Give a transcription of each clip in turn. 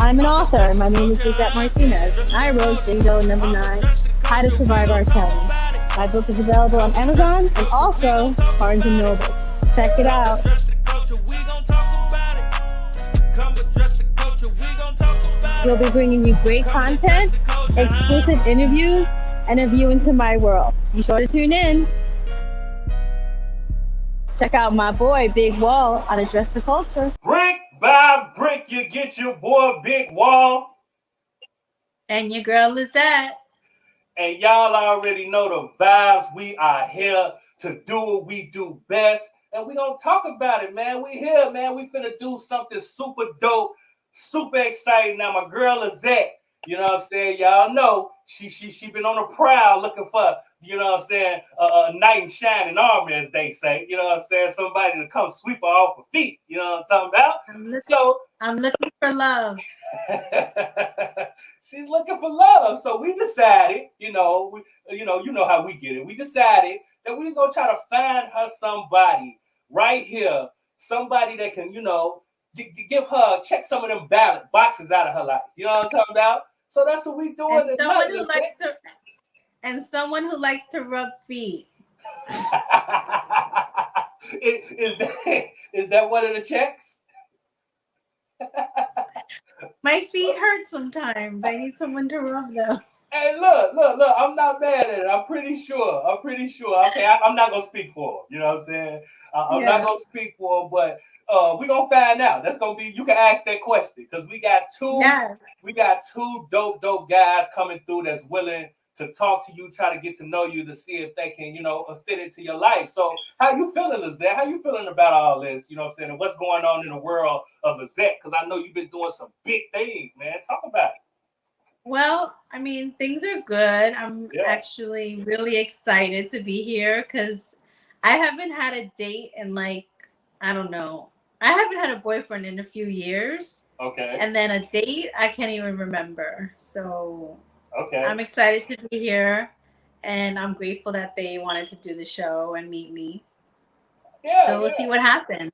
I'm an author. My name is LIZZETTE Martinez. I wrote Bingo #9, How to Survive R. Kelly. My book is available on Amazon and also Barnes & Noble. Check it out. We'll be bringing you great content, exclusive interviews, and a view into my world. Be sure to tune in. Check out my boy, Big Wall, on Address the Culture. Brick by brick, you get your boy, Big Wall. And your girl, Lizette. And y'all already know the vibes. We are here to do what we do best. And we gonna talk about it, man. We here, man. We finna do something super dope, super exciting. Now, my girl, Lizette, you know what I'm saying? Y'all know she been on the prowl looking for, you know what I'm saying, a knight in shining armor, as they say. You know what I'm saying? Somebody to come sweep her off her feet. You know what I'm talking about? I'm looking for love. She's looking for love. So we decided, you know how we get it. We decided that we was gonna try to find her somebody right here, somebody that can, give her, check some of them ballot boxes out of her life. You know what I'm talking about? So that's what we doing. And someone who likes to rub feet. Is that one of the checks? My feet hurt sometimes. I need someone to rub them. Hey, look, I'm not mad at it. I'm pretty sure. Okay, I'm not going to speak for her. You know what I'm saying? I'm not going to speak for her, but we're going to find out. That's going to be, you can ask that question because we got two dope guys coming through that's willing to talk to you, try to get to know you, to see if they can, fit into your life. So how you feeling, Lizette? How you feeling about all this? You know what I'm saying? And what's going on in the world of Lizette? Because I know you've been doing some big things, man. Talk about it. Well, I mean, things are good. I'm actually really excited to be here because I haven't had a date in I don't know. I haven't had a boyfriend in a few years. Okay. And then a date, I can't even remember. So okay, I'm excited to be here. And I'm grateful that they wanted to do the show and meet me. Yeah. So we'll see what happens.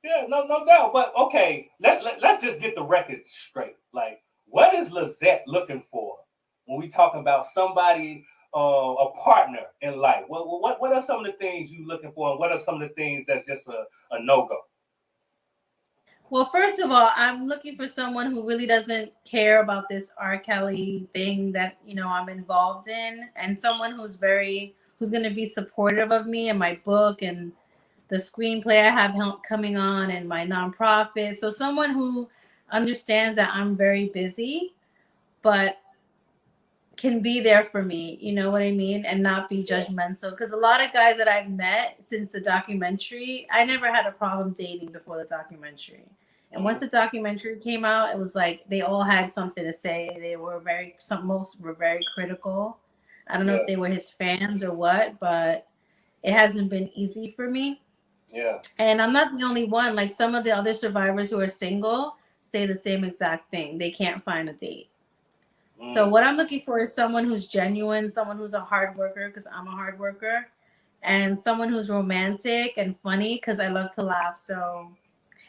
Yeah, no doubt. But okay, let's just get the record straight. Like, what is Lizette looking for when we talk about somebody, a partner in life? What are some of the things you looking for, and what are some of the things that's just a no-go? Well, first of all, I'm looking for someone who really doesn't care about this R. Kelly thing that, I'm involved in, and someone who's going to be supportive of me and my book and the screenplay I have coming on and my nonprofit. So someone who understands that I'm very busy, but can be there for me, you know what I mean? And not be judgmental. Because a lot of guys that I've met since the documentary, I never had a problem dating before the documentary. And once the documentary came out, it was like they all had something to say. They were most were very critical. I don't know if they were his fans or what, but it hasn't been easy for me. Yeah. And I'm not the only one. Like some of the other survivors who are single say the same exact thing. They can't find a date. So what I'm looking for is someone who's genuine, someone who's a hard worker, because I'm a hard worker, and someone who's romantic and funny, because I love to laugh. So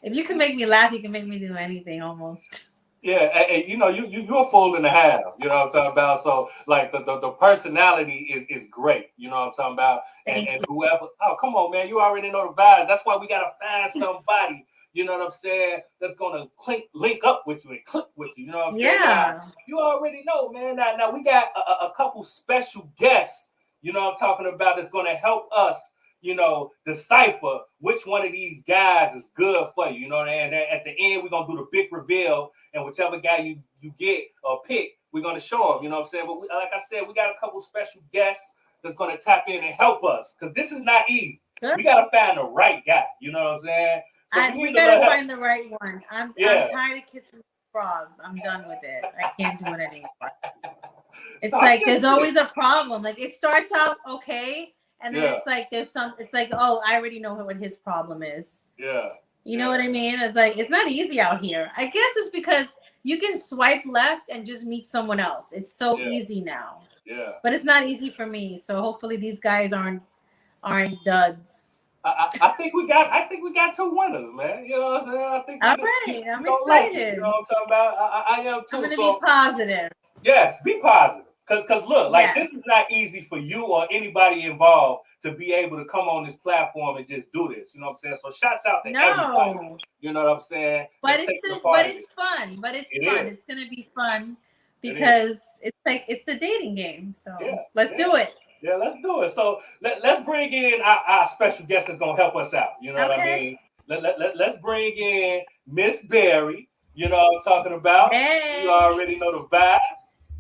if you can make me laugh, you can make me do anything almost. Yeah, and you're a fool and a half. You know what I'm talking about? So like the personality is great. You know what I'm talking about? And whoever, oh come on, man, you already know the vibes. That's why we gotta find somebody. You know what I'm saying? That's gonna link up with you and click with you. You know what I'm saying? Yeah. Now, you already know, man. Now we got a couple special guests. You know what I'm talking about? That's gonna help us, decipher which one of these guys is good for you. You know, and at the end we're gonna do the big reveal, and whichever guy you get or pick, we're gonna show them. You know what I'm saying? But like I said, we got a couple special guests that's gonna tap in and help us because this is not easy. Sure. We gotta find the right guy. You know what I'm saying? So we gotta find the right one. I'm tired of kissing frogs. I'm done with it. I can't do it anymore. It's like there's always a problem. Like it starts out okay, and then it's like it's like, oh, I already know what his problem is. Yeah. You know what I mean? It's like it's not easy out here. I guess it's because you can swipe left and just meet someone else. It's so easy now. Yeah. But it's not easy for me. So hopefully these guys aren't duds. I think we got two winners, man. You know what I'm saying? I think all right, I'm excited. You know what I'm talking about? I am too. I'm gonna be positive. Yes, be positive. Cause look, like this is not easy for you or anybody involved to be able to come on this platform and just do this. You know what I'm saying? So shouts out to everybody. You know what I'm saying? But it's fun. But it's fun. It's gonna be fun because it's the dating game. So let's do it. Yeah, let's do it. So let's bring in our special guest that's gonna help us out. You know what I mean? Let's bring in Miss Berry. You know what I'm talking about? Hey. You already know the vibes.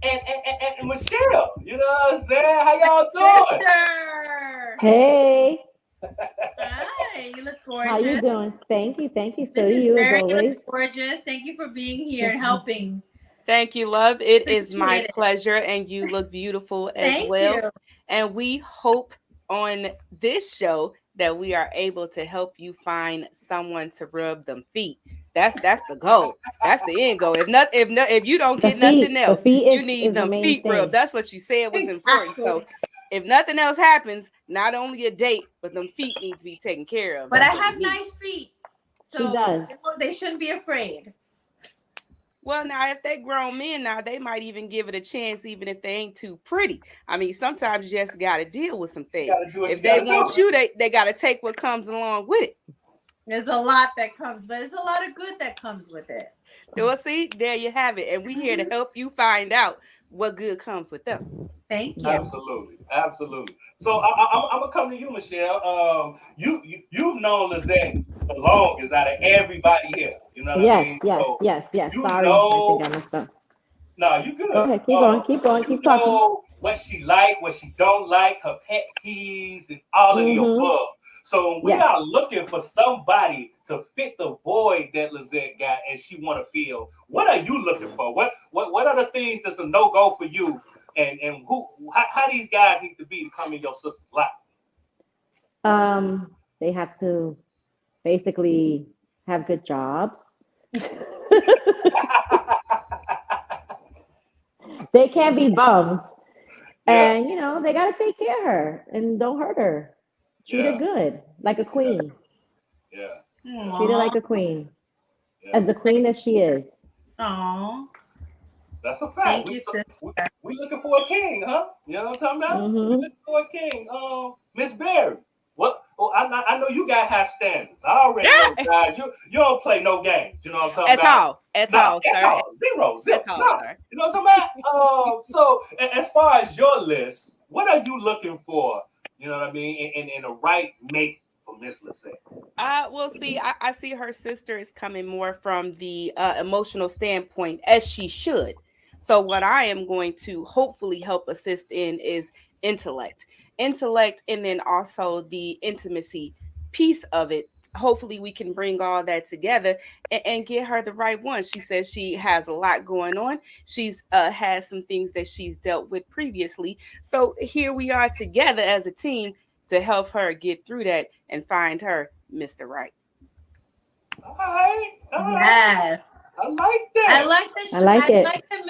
And Michelle, you know what I'm saying? How y'all doing? Sister. Hey. Hi, you look gorgeous. How you doing? Thank you. So this is you very as always. Gorgeous. Thank you for being here and helping. Thank you, love. It is my pleasure, and you look beautiful as well. You. And we hope on this show that we are able to help you find someone to rub them feet. That's the goal. That's the end goal. If you don't get nothing else, you need them feet rubbed. That's what you said was important. So if nothing else happens, not only a date, but them feet need to be taken care of. But I have nice feet, so they shouldn't be afraid. Well, now, if they grown men now, they might even give it a chance, even if they ain't too pretty. I mean, sometimes you just got to deal with some things. If they want you, they got to take what comes along with it. There's a lot that comes, but there's a lot of good that comes with it. Well, see, there you have it. And we're here to help you find out what good comes with them. Thank you. Absolutely. So I'm going to come to you, Michelle. You've known Lizette the longest out of everybody here. You know what I mean? Yes. You Sorry. know, no, you good. Go ahead. Keep going. Keep talking. Know what she like, what she don't like, her pet peeves, and all of the above. So we are looking for somebody to fit the void that Lizette got and she want to fill. What are you looking for? What are the things that's a no-go for you? And how these guys need to be to come in your sister's life? They have to basically have good jobs. They can't be bums. And they gotta take care of her and don't hurt her. Treat her good, like a queen. Yeah. Treat her like a queen. As the queen that she is. Aww. That's a fact. Thank you, sister. We looking for a king, huh? You know what I'm talking about? We're looking for a king. Miss Berry. What? Oh, I know you got high standards. I already know, guys. You don't play no games. You know what I'm talking about? At all, sir. Zero. That's all, sir. You know what I'm talking about? So, as far as your list, what are you looking for? You know what I mean? In a right mate for Miss Lizette. Well, see, I see her sister is coming more from the emotional standpoint, as she should. So what I am going to hopefully help assist in is intellect, and then also the intimacy piece of it. Hopefully we can bring all that together and get her the right one. She says she has a lot going on. She's has some things that she's dealt with previously. So here we are together as a team to help her get through that and find her Mr. Right. All right. Yes. I like that. I like that. I like it. Like that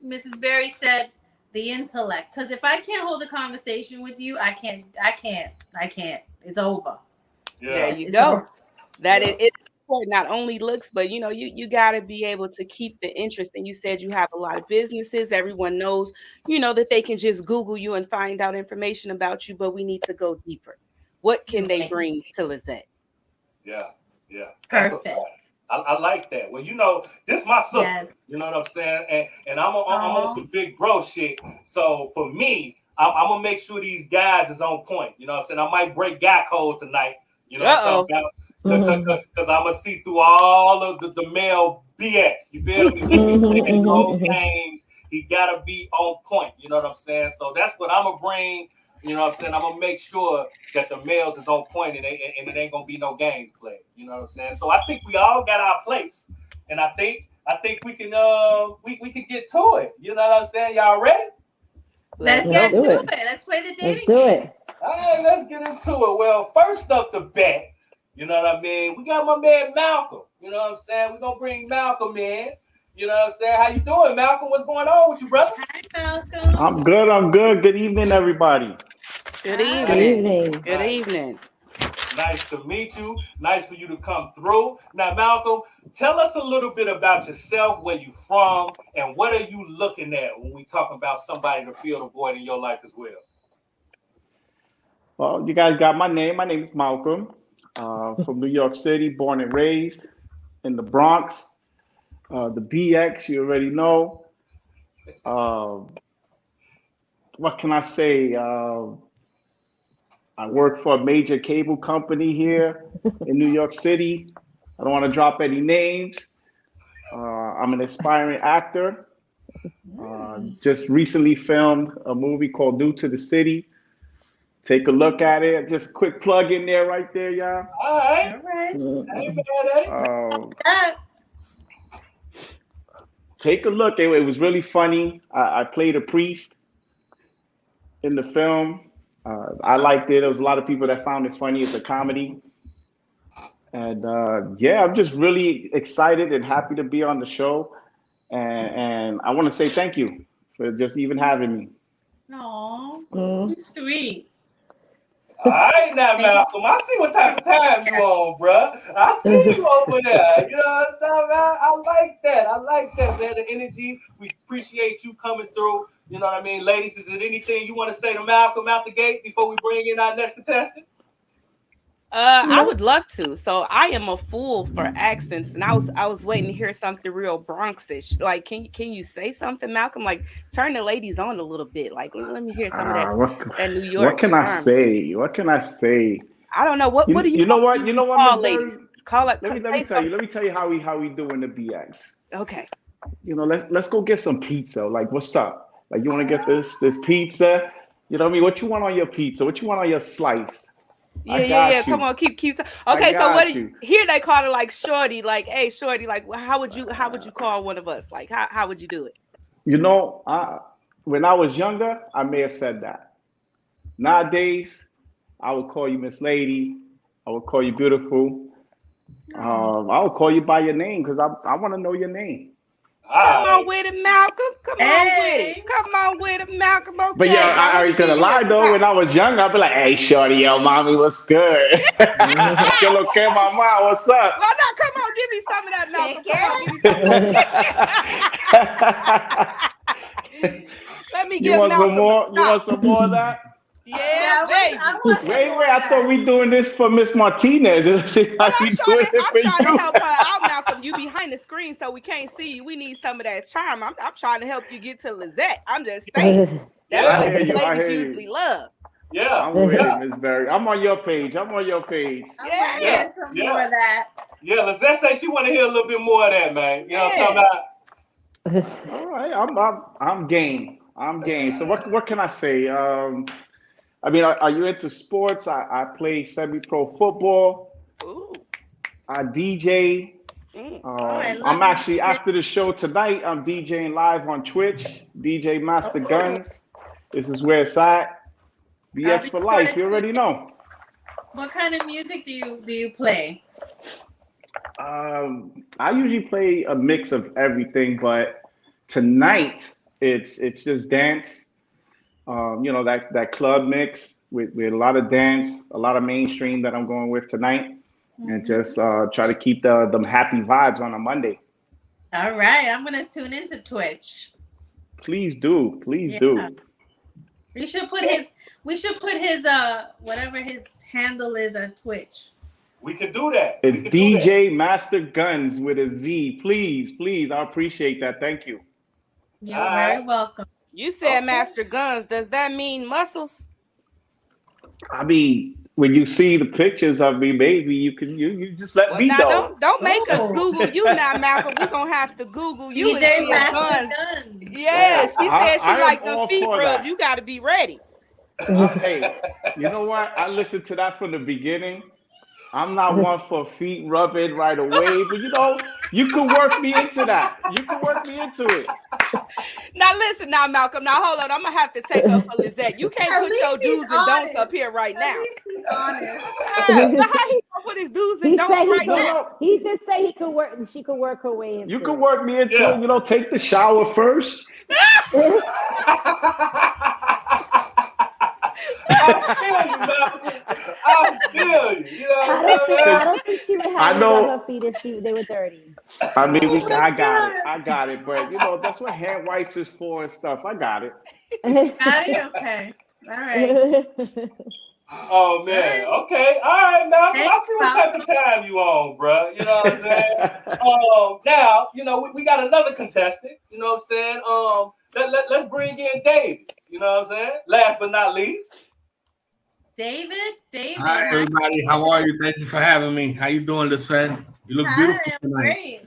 Mrs. Berry said the intellect. Because if I can't hold a conversation with you, I can't. It's over. Yeah. There you go. That it's important, not only looks, but you got to be able to keep the interest. And you said you have a lot of businesses. Everyone knows, that they can just Google you and find out information about you, but we need to go deeper. What can they bring to Lizette? Yeah. Perfect. I like that. Well, this is my sister. Yes. You know what I'm saying? And I'm on some big bro shit. So for me, I'm gonna make sure these guys is on point. You know what I'm saying? I might break guy code tonight. You know what I'm talking about? Because I'm gonna see through all of the male BS. You feel me? Old games. He gotta be on point. You know what I'm saying? So that's what I'm gonna bring. You know what I'm saying? I'm gonna make sure that the males is on point and it ain't gonna be no games played. You know what I'm saying? So I think we all got our place, and I think we can we can get to it. You know what I'm saying? Y'all ready? Let's get to it. Let's play the dating game. Let's do it. All right, let's get into it. Well, first up the bat, you know what I mean? We got my man Malcolm. You know what I'm saying? We're gonna bring Malcolm in. You know what I'm saying? How you doing, Malcolm? What's going on with you, brother? Hi, Malcolm. I'm good. Good evening, everybody. Good evening. Good evening. Nice to meet you. Nice for you to come through. Now, Malcolm, tell us a little bit about yourself, where you from, and what are you looking at when we talk about somebody to fill the void in your life as well? Well, you guys got my name. My name is Malcolm, from New York City, born and raised in the Bronx. The BX, you already know. What can I say? I work for a major cable company here in New York City. I don't want to drop any names. I'm an aspiring actor. Just recently filmed a movie called New to the City. Take a look at it. Just a quick plug in there, right there, y'all. All right. Take a look. It was really funny. I played a priest in the film. I liked it. There was a lot of people that found it funny. It's a comedy. And yeah, I'm just really excited and happy to be on the show. And I want to say thank you for just even having me. Aw, sweet. All right, now, Malcolm, I see what type of time you on, bruh. I see you over there. You know what I'm talking about? I like that. I like that, man. The energy. We appreciate you coming through. You know what I mean? Ladies, is it anything you want to say to Malcolm out the gate before we bring in our next contestant? I would love to. So I am a fool for accents, and I was waiting to hear something real Bronxish. Like, can you say something, Malcolm? Like, turn the ladies on a little bit. Like, let me hear some of that New York. What can I say? What can I say? I don't know. What do you? You know what? You know what? Call ladies. Call it. Let me tell you. Let me tell you how we do in the BX. Okay. You know, let's go get some pizza. Like, what's up? Like, you want to get this pizza? You know what I mean? What you want on your pizza? What you want on your slice? Yeah. Come on, keep. Okay, so what? Here they call it like shorty. Like, hey, shorty. Like, how would you call one of us? Like, how would you do it? You know, when I was younger, I may have said that. Nowadays, I would call you Miss Lady. I would call you beautiful. I would call you by your name because I want to know your name. Come on with it, Malcolm. Come on with it, Malcolm. Okay. But yeah, I ain't gonna lie though. When I was young, I'd be like, "Hey, shorty, yo, mommy, what's good? Yo, okay, mama, what's up?" Well, now come on, give me some of that, Malcolm. Let me get Malcolm some more. You want some more of that? Yeah, baby. Wait, I thought we doing this for Miss Martinez. I'm trying to help her out, Malcolm. You behind the screen, so we can't see you. We need some of that charm. I'm trying to help you get to Lizette. I'm just saying. That's what the ladies usually love. Yeah. I'm with you, Miss Berry. I'm on your page. Yeah. More of that. Yeah, Lizette say she want to hear a little bit more of that, man. You know what I'm talking about? All right, I'm game. I'm game. So what can I say? I mean, are you into sports? I play semi-pro football. Ooh. I DJ. I'm actually, after the show tonight, I'm DJing live on Twitch. DJ Master Guns. This is where it's at. BX for life. You already know. What kind of music do you play? I usually play a mix of everything, but tonight it's just dance. You know, that club mix with a lot of dance, a lot of mainstream that I'm going with tonight, and just try to keep them happy vibes on a Monday. All right, I'm gonna tune into Twitch. Please do. We should put his whatever his handle is on Twitch. We could do that. It's DJ Master Guns with a Z. Please. I appreciate that. Thank you. You're very welcome. You said Master Guns. Does that mean muscles? I mean, when you see the pictures of me, maybe you just let me know. Don't make us Google you now, Malcolm. We're gonna have to Google you. DJ Master Guns. Yeah, she said she like the feet rub. You got to be ready. Hey, you know what? I listened to that from the beginning. I'm not one for feet rubbing right away, but you know, you can work me into that. You can work me into it. Now listen, now Malcolm. Now hold on. I'm gonna have to take up for Lizette. You can't put your do's and don'ts up here right now. At least he's honest. How he gonna put his do's and don'ts right now? He did say he could work. She could work her way into. You can work me into it. You know, take the shower first. I feel you. You know what I'm saying? I don't think she would have I hands know. on her feet if they were dirty. I mean, Oh my I got it. God. I got it. But you know, that's what hand wipes is for and stuff. I got it. Got it? Okay. All right. Oh man. Okay. All right, Malcolm. I see what type Thanks, of time you on, bro. You know what I'm saying? Now, you know, we got another contestant. You know what I'm saying? Let's bring in David. You know what I'm saying? Last but not least. David. Hi, everybody. How are you? Thank you for having me. How you doing, Lizette? You look beautiful Hi, I'm tonight. great.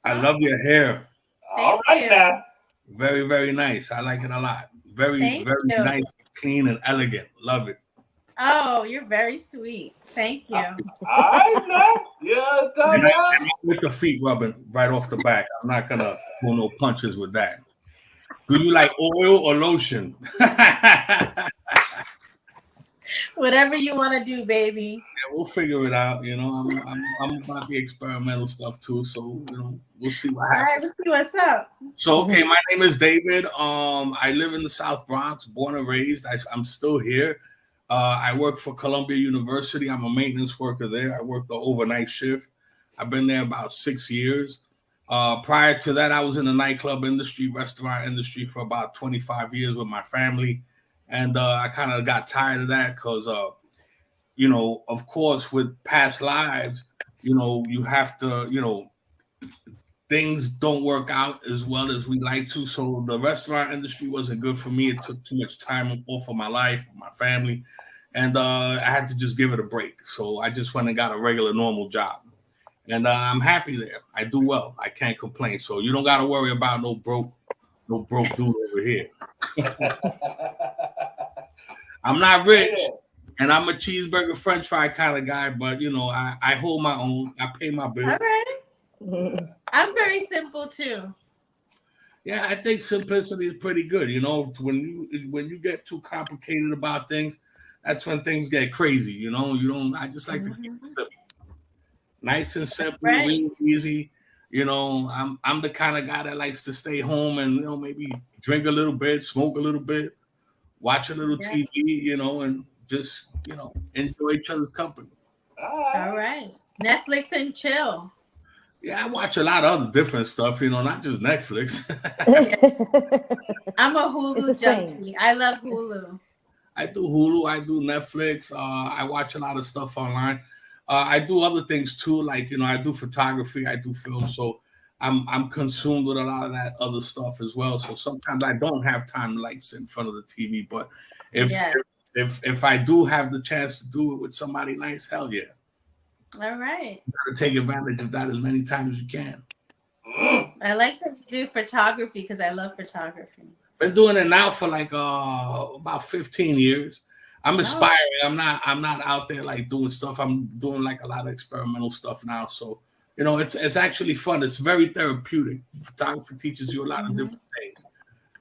I love your hair. All right now. Very, very nice. I like it a lot. Very, Thank very you. nice, clean, and elegant. Love it. Oh, you're very sweet. Thank you. All right now. Yeah, And I'm with the feet rubbing right off the back. I'm not gonna pull no punches with that. Do you like oil or lotion? Whatever you want to do, baby. Yeah, we'll figure it out. You know, I'm about the experimental stuff too. So you know, we'll see what All happens. right, let's see what's up. So okay, my name is David. I live in the South Bronx, born and raised. I'm still here. I work for Columbia University. I'm a maintenance worker there. I work the overnight shift. I've been there about 6 years. Prior to that, I was in the nightclub industry, restaurant industry for about 25 years with my family. And I kind of got tired of that because, you know, of course, with past lives, you know, you have to, you know, things don't work out as well as we like to. So the restaurant industry wasn't good for me. It took too much time off of my life, my family. And I had to just give it a break. So I just went and got a regular, normal job. And I'm happy there. I do well. I can't complain. So you don't got to worry about no broke dude over here. I'm not rich, and I'm a cheeseburger French fry kind of guy, but you know, I hold my own. I pay my bills. All right. I'm very simple too. Yeah, I think simplicity is pretty good. You know, when you get too complicated about things, that's when things get crazy. You know, I just like to keep it simple. Nice and simple, Right. real easy. You know, I'm the kind of guy that likes to stay home and, you know, maybe drink a little bit, smoke a little bit, watch a little TV, you know, and just, you know, enjoy each other's company. All right. Netflix and chill. Yeah, I watch a lot of other different stuff, you know, not just Netflix. I'm a Hulu junkie. I love Hulu. I do Hulu, I do Netflix. I watch a lot of stuff online. I do other things too, like, you know, I do photography, I do film, so I'm consumed with a lot of that other stuff as well. So sometimes I don't have time to like sit in front of the TV, but if I do have the chance to do it with somebody nice, hell yeah. All right. You gotta take advantage of that as many times as you can. I like to do photography because I love photography. Been doing it now for like about 15 years. I'm aspiring. I'm not out there like doing stuff. I'm doing like a lot of experimental stuff now. So, you know, it's actually fun. It's very therapeutic. Photography teaches you a lot of different things.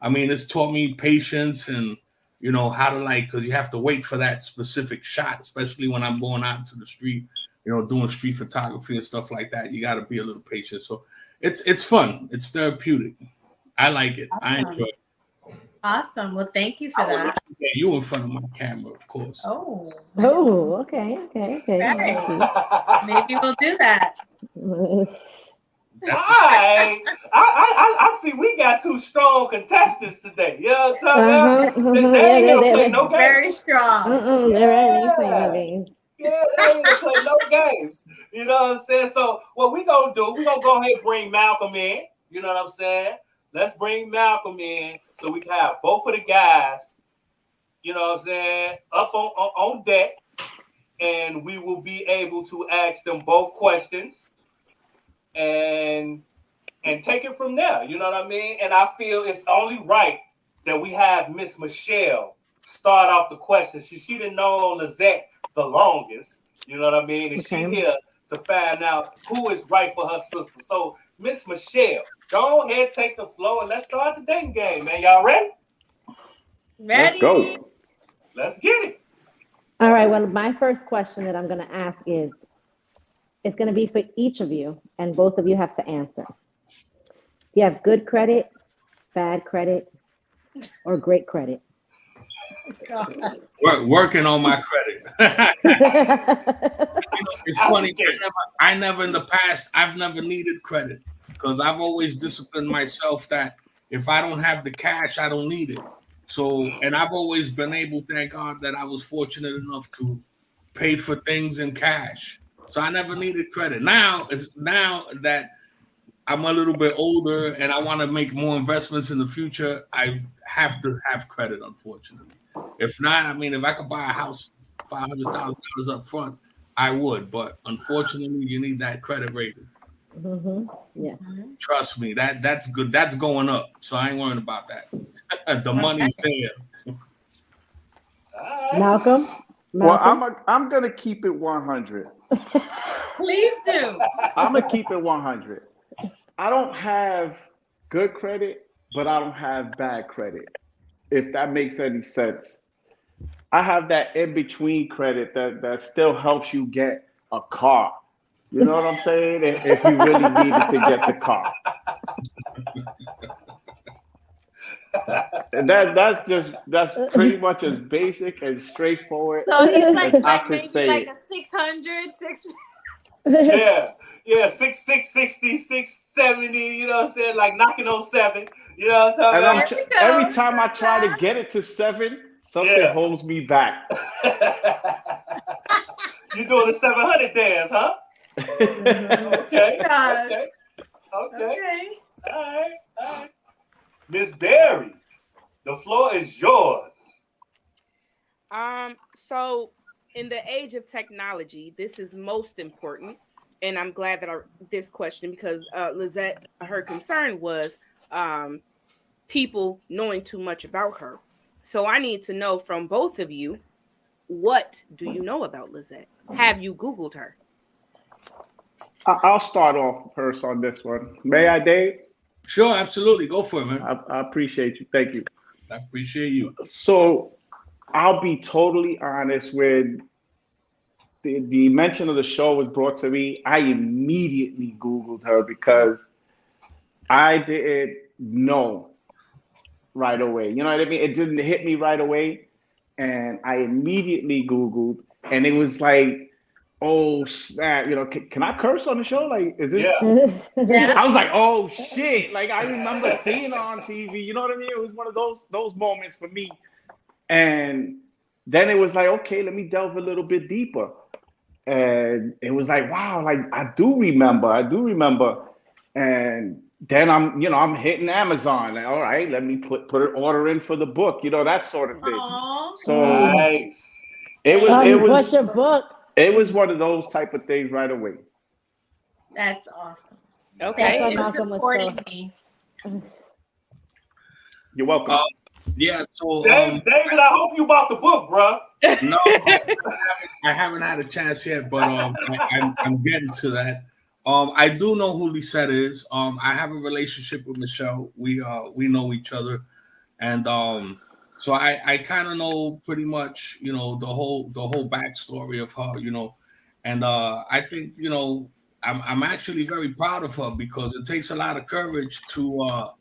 I mean, it's taught me patience and, you know, how to like, because you have to wait for that specific shot, especially when I'm going out into the street, you know, doing street photography and stuff like that. You got to be a little patient. So it's fun. It's therapeutic. I like it. I enjoy it. Awesome. Well, thank you for that. Yeah, you in front of my camera, of course. Oh, okay. Right. Maybe we'll do that. I see we got two strong contestants today. You know what I'm talking about? They ain't gonna play no games. Very strong. They're playing no games. Yeah, they ain't gonna play no games. You know what I'm saying? So what we gonna do, we gonna go ahead and bring Malcolm in. You know what I'm saying? Let's bring Malcolm in so we can have both of the guys, you know what I'm saying, up on deck, and we will be able to ask them both questions and take it from there. You know what I mean? And I feel it's only right that we have Miss Michelle start off the questions. She done known Lizette the longest, you know what I mean? And she here to find out who is right for her sister. So, Miss Michelle, go ahead, take the floor, and let's start the dating game, man. Y'all ready? Ready. Let's go. Let's get it. All right. Well, my first question that I'm going to ask is, it's going to be for each of you, and both of you have to answer. Do you have good credit, bad credit, or great credit? Working on my credit. It's funny. I never in the past, I've never needed credit because I've always disciplined myself that if I don't have the cash, I don't need it. So, and I've always been able, thank God, that I was fortunate enough to pay for things in cash. So I never needed credit. Now that I'm a little bit older and I want to make more investments in the future, I have to have credit, unfortunately. If not, I mean, if I could buy a house $500,000 up front, I would. But unfortunately, you need that credit rating. Yeah. Trust me, that's good. That's going up. So I ain't worrying about that. The money's there. Malcolm? Well, I'm gonna keep it 100. Please do. I'm gonna keep it 100. I don't have good credit, but I don't have bad credit. If that makes any sense. I have that in-between credit that still helps you get a car. You know what I'm saying? If you really needed to get the car. And that's pretty much as basic and straightforward. So it's like maybe like a 600. Yeah, 660, 670, you know what I'm saying? Like knocking on 7. You know what I'm talking about? Every time I try to get it to 7, something holds me back. You doing the 700 dance, huh? Okay. All right. Miss Berry, the floor is yours. So in the age of technology, this is most important. And I'm glad that this question, because Lizette, her concern was people knowing too much about her. So I need to know from both of you, what do you know about Lizette? Have you Googled her? I'll start off first on this one. May I, Dave? Sure, absolutely. Go for it, man. I appreciate you. Thank you. I appreciate you. So I'll be totally honest. When the mention of the show was brought to me, I immediately Googled her because I didn't know right away. You know what I mean? It didn't hit me right away. And I immediately Googled, and it was like, oh snap, you know, can I curse on the show? Like, is this? Yeah. I was like, oh shit. Like, I remember seeing her on TV. You know what I mean? It was one of those moments for me. And then it was like, okay, let me delve a little bit deeper. And it was like, wow, like I do remember. And then I'm hitting Amazon. Like, all right, let me put an order in for the book, you know, that sort of thing. Aww. So nice. It was your book. It was one of those type of things right away. That's awesome. Okay. Thank you for supporting me. You're welcome. Yeah, so David, I hope you bought the book, bro. No, I haven't had a chance yet, but I'm getting to that. I do know who Lizette is. I have a relationship with Michelle. We know each other, and so I kind of know pretty much, you know, the whole backstory of her, you know, and I think, you know, I'm actually very proud of her because it takes a lot of courage to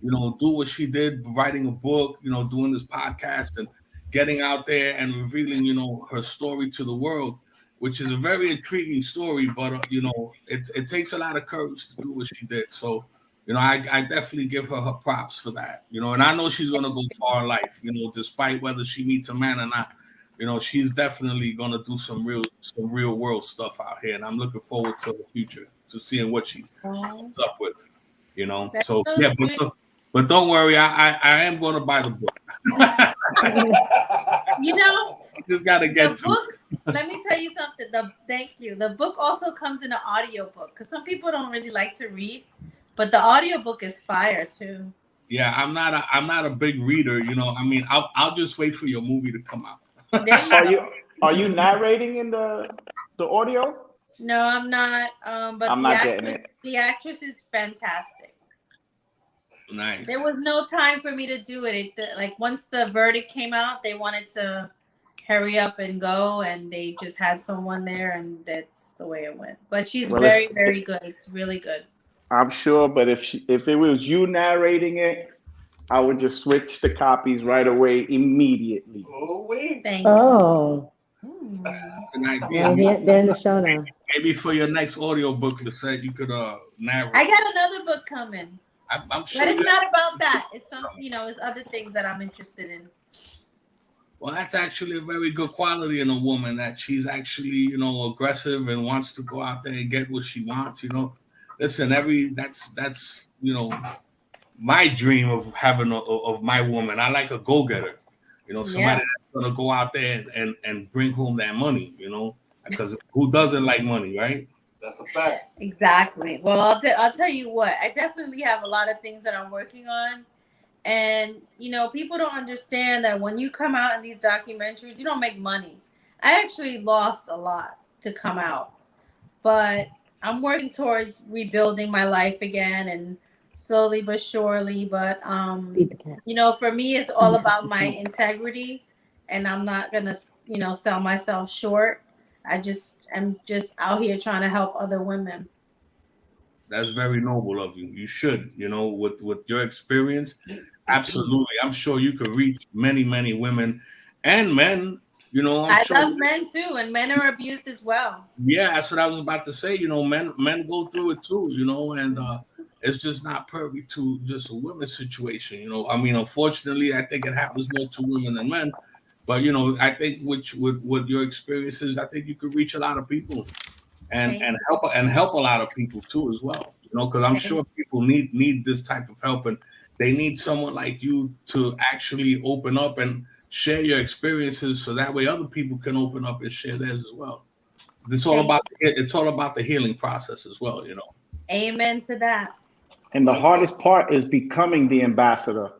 you know, do what she did, writing a book, you know, doing this podcast and getting out there and revealing, you know, her story to the world, which is a very intriguing story. But, you know, it takes a lot of courage to do what she did. So, you know, I definitely give her props for that, you know, and I know she's going to go far in life, you know, despite whether she meets a man or not. You know, she's definitely going to do some real world stuff out here. And I'm looking forward to her future, to seeing what she comes up with, you know. That's so yeah, but don't worry, I am going to buy the book. You know, you just got to get to book. Let me tell you something. Thank you. The book also comes in an audio book because some people don't really like to read, but the audio book is fire too. Yeah, I'm not a big reader. You know, I mean, I'll just wait for your movie to come out. Are you narrating in the audio? No, I'm not. But I'm not getting it. The actress is fantastic. Nice. There was no time for me to do it. Like once the verdict came out, they wanted to hurry up and go, and they just had someone there, and that's the way it went. But she's very, very good. It's really good. I'm sure, but if it was you narrating it, I would just switch the copies right away immediately. Oh, wait. Thank you. Oh, That's an idea. yeah, they're in the show now. Maybe for your next audio book, Lizette, you could narrate. I got another book coming. I'm sure. But it's not about that. It's some, it's other things that I'm interested in. Well, that's actually a very good quality in a woman, that she's actually, aggressive and wants to go out there and get what she wants. Listen, that's my dream of having of my woman. I like a go-getter, somebody that's gonna go out there and bring home that money, because who doesn't like money, right? That's a fact. Exactly. Well, I'll tell you what. I definitely have a lot of things that I'm working on. And, people don't understand that when you come out in these documentaries, you don't make money. I actually lost a lot to come out. But I'm working towards rebuilding my life again, and slowly but surely. But, for me, it's all about my integrity. And I'm not going to, sell myself short. I'm just out here trying to help other women. That's very noble of you. You should, with your experience, absolutely. I'm sure you could reach many, many women and men. I love men too, and men are abused as well. Yeah, that's what I was about to say. Men go through it too. And it's just not perfect to just a women's situation. Unfortunately, I think it happens more to women than men. But I think with your experiences, I think you could reach a lot of people, and help a lot of people too as well. Because I'm sure people need this type of help, and they need someone like you to actually open up and share your experiences, so that way other people can open up and share theirs as well. It's all about the healing process as well. Amen to that. And the hardest part is becoming the ambassador.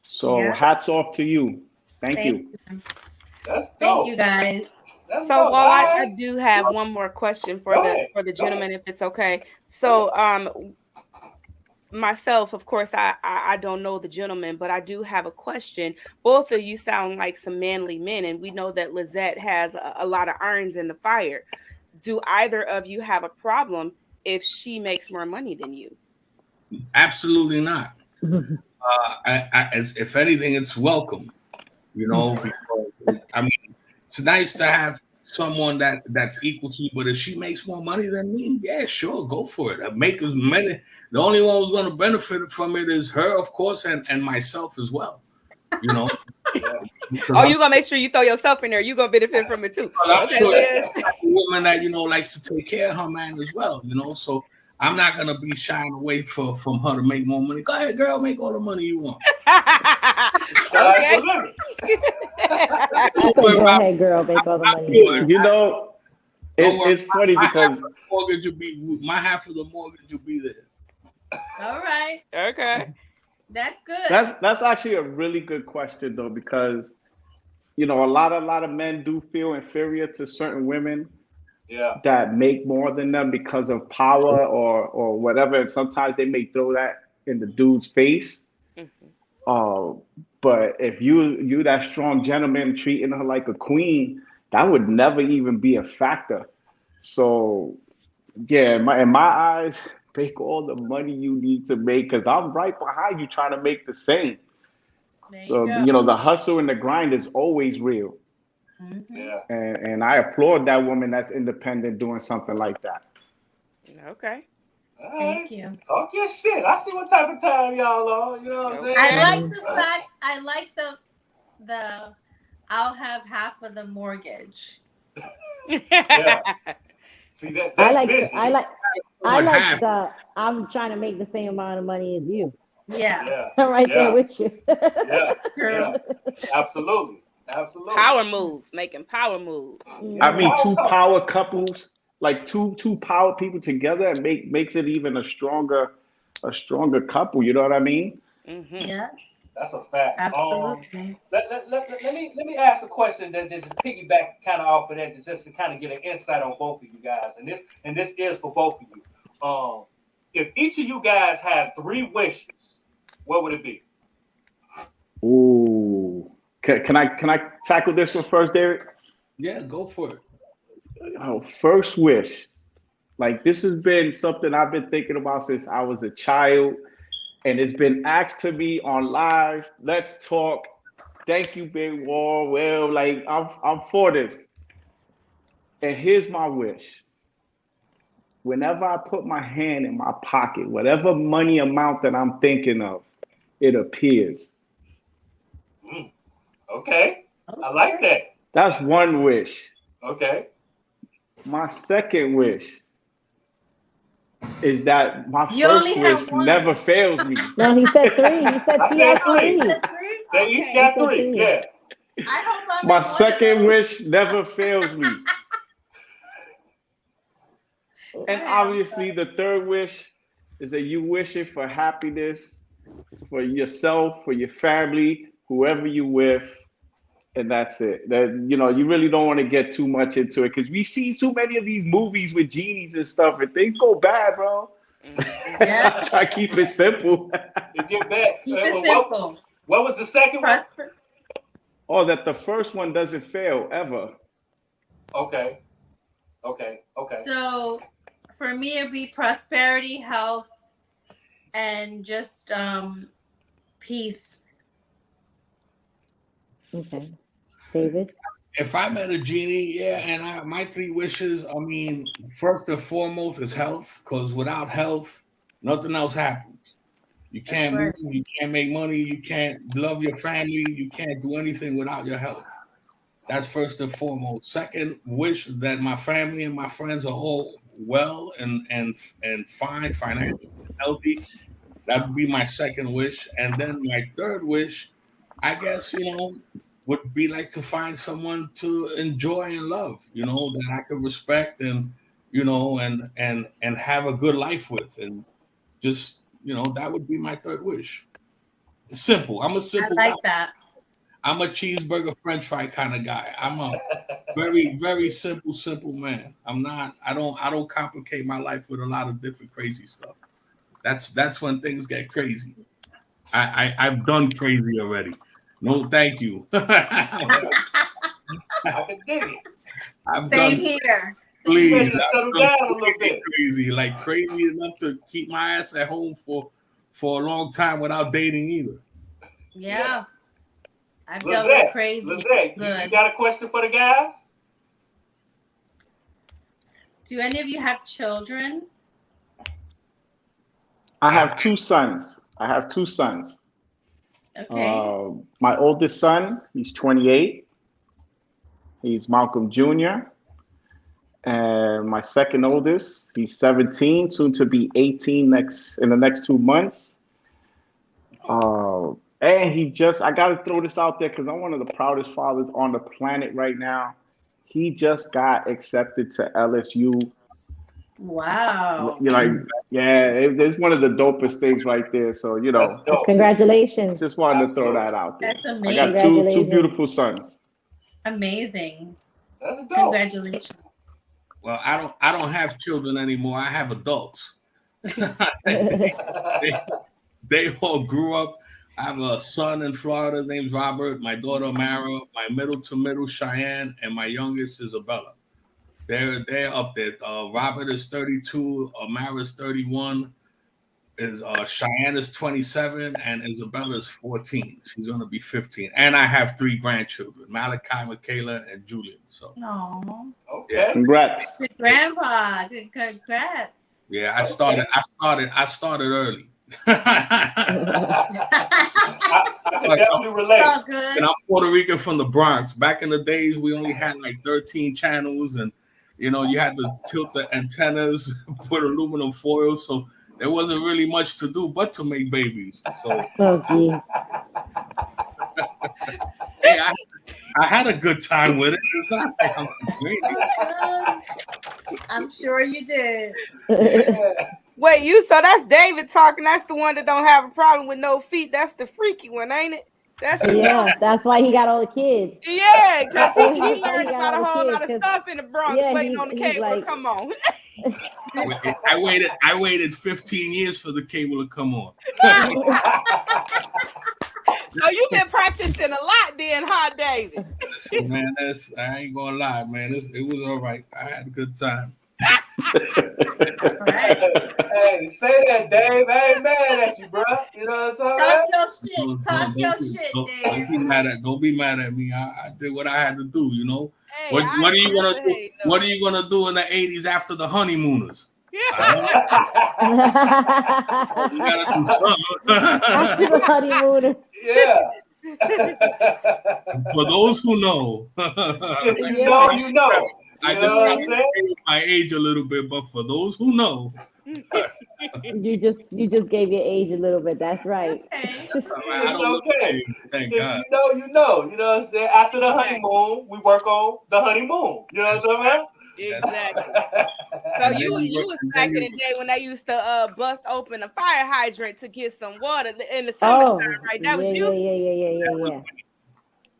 So hats off to you. Thank you. Thank you, guys. So while I do have one more question for the gentleman, if it's okay. So myself, of course, I don't know the gentleman, but I do have a question. Both of you sound like some manly men, and we know that Lizette has a lot of irons in the fire. Do either of you have a problem if she makes more money than you? Absolutely not. If anything, it's welcome. Because it's nice to have someone that's equal to you. But if she makes more money than me, yeah, sure, go for it. Make as many. The only one who's going to benefit from it is her, of course, and myself as well. Oh, you're gonna make sure you throw yourself in there. You're gonna benefit from it too. I'm sure a woman that likes to take care of her man as well. So I'm not gonna be shying away from her to make more money. Go ahead, girl, make all the money you want. Okay. Go ahead, girl, make all the money. It's funny because mortgage will be my half of the mortgage will be there. All right. Okay. That's good. That's actually a really good question though, because a lot of men do feel inferior to certain women that make more than them because of power or whatever, and sometimes they may throw that in the dude's face. But if you that strong gentleman treating her like a queen, that would never even be a factor. So yeah, in my eyes, make all the money you need to make, because I'm right behind you trying to make the same. So the hustle and the grind is always real. Yeah. And I applaud that woman that's independent doing something like that. Okay. Thank you. Talk your shit. I see what type of time y'all are. You know what I'm saying? I like the I'll have half of the mortgage. Yeah. See that? I like the I'm trying to make the same amount of money as you. Yeah. I'm right there with you. Yeah. Absolutely. Power moves, making power moves. I mean, two power couples, like two power people together, and makes it even a stronger couple. You know what I mean? Mm-hmm. Yes. That's a fact. Absolutely. Let me ask a question that just piggyback kind of off of that, just to kind of get an insight on both of you guys, and this is for both of you. If each of you guys had 3 wishes, what would it be? Ooh, can I tackle this one first, Derek? Yeah, go for it. Oh, first wish. Like, this has been something I've been thinking about since I was a child. and it's been asked to me on live. Let's talk. Thank you, Big Wall. Well, like I'm for this. And here's my wish. Whenever I put my hand in my pocket, whatever money amount that I'm thinking of, it appears. Okay. I like that. That's one wish. Okay. My second wish is that my You first only have wish one. never fails me. No, he said 3. He said I he said had 3. 3. They each got 3. Yeah. I hope I'm My in one of second those. wish never fails me. And obviously, the third wish is that you wish it for happiness, for yourself, for your family, whoever you with, and that's it. That you really don't want to get too much into it because we see so many of these movies with genies and stuff, and things go bad, bro. Yeah. Try to keep it simple. It get bad. Keep it simple. What was the second one? Prosper. Oh, that the first one doesn't fail ever. Okay. So for me, it'd be prosperity, health, and just peace. Okay. David? If I met a genie, and my 3 wishes, I mean, first and foremost is health, because without health, nothing else happens. You can't move, you can't make money, you can't love your family, you can't do anything without your health. That's first and foremost. Second, wish that my family and my friends are all well and fine, financially healthy. That would be my second wish. And then my third wish, I guess, would be like to find someone to enjoy and love, that I could respect and, and have a good life with. And just, that would be my third wish. Simple. I'm a simple I like guy. that. I'm a cheeseburger French fry kind of guy. I'm a very, very simple man. I don't complicate my life with a lot of different crazy stuff. That's when things get crazy. I've done crazy already. No, thank you. I can dig it. Same here. Please, settle down a little bit. Crazy enough to keep my ass at home for a long time without dating either. Yeah. I've dealt with crazy. Lizzette, you got a question for the guys? Do any of you have children? I have 2 sons. Okay. My oldest son, he's 28. He's Malcolm Jr. And my second oldest, he's 17, soon to be 18 in the next 2 months. And I got to throw this out there because I'm one of the proudest fathers on the planet right now. He just got accepted to LSU. Wow. It's one of the dopest things right there. So, Congratulations. just wanted to throw that out there. That's amazing. I got two beautiful sons. Amazing. That's dope. Congratulations. Well, I don't have children anymore. I have adults. They all grew up. I have a son in Florida named Robert, my daughter Mara, my middle Cheyenne, and my youngest Isabella. They're up there. Robert is 32, Mara is 31, Cheyenne is 27, and Isabella is 14. She's gonna be 15. And I have 3 grandchildren: Malachi, Michaela, and Julian. So okay. Yeah. Congrats. Good grandpa. Good congrats. Yeah, I started early. I can definitely relate. All good. And I'm Puerto Rican from the Bronx. Back in the days, we only had like 13 channels, and you had to tilt the antennas, put aluminum foil, so there wasn't really much to do but to make babies. So, geez. hey, I had a good time with it. It's not like I'm complaining. I'm sure you did. Wait, so that's David talking. That's the one that don't have a problem with no feet. That's the freaky one, ain't it? That's why he got all the kids. Yeah, because he He learned about a whole lot of stuff in the Bronx, waiting on the cable to come on. I waited 15 years for the cable to come on. So you've been practicing a lot then, huh, David? Listen, man, I ain't gonna lie, man. It was all right. I had a good time. Hey, say that, Dave. I ain't mad at you, bro. You know what I'm talking Talk about? your shit. Talk your shit, Dave. Don't be mad at me. I did what I had to do. You know. Hey, What I are you gonna never do? hate, no. What are you gonna do in the '80s after the honeymooners? You gotta do After the something. honeymooners. Yeah. For those who know, If you Yeah. know, you know. I You just know what got I'm to saying? with my age a little bit, but for those who know, You just gave your age a little bit. That's right. Okay. I It's don't look okay. age, thank If God. you know, you know. You know what I'm saying? After the honeymoon, we work on the honeymoon. You know what I'm saying? Exactly. So And then you you was and back then in you- the day when they used to bust open a fire hydrant to get some water in the Oh, summertime, right? That was you? yeah.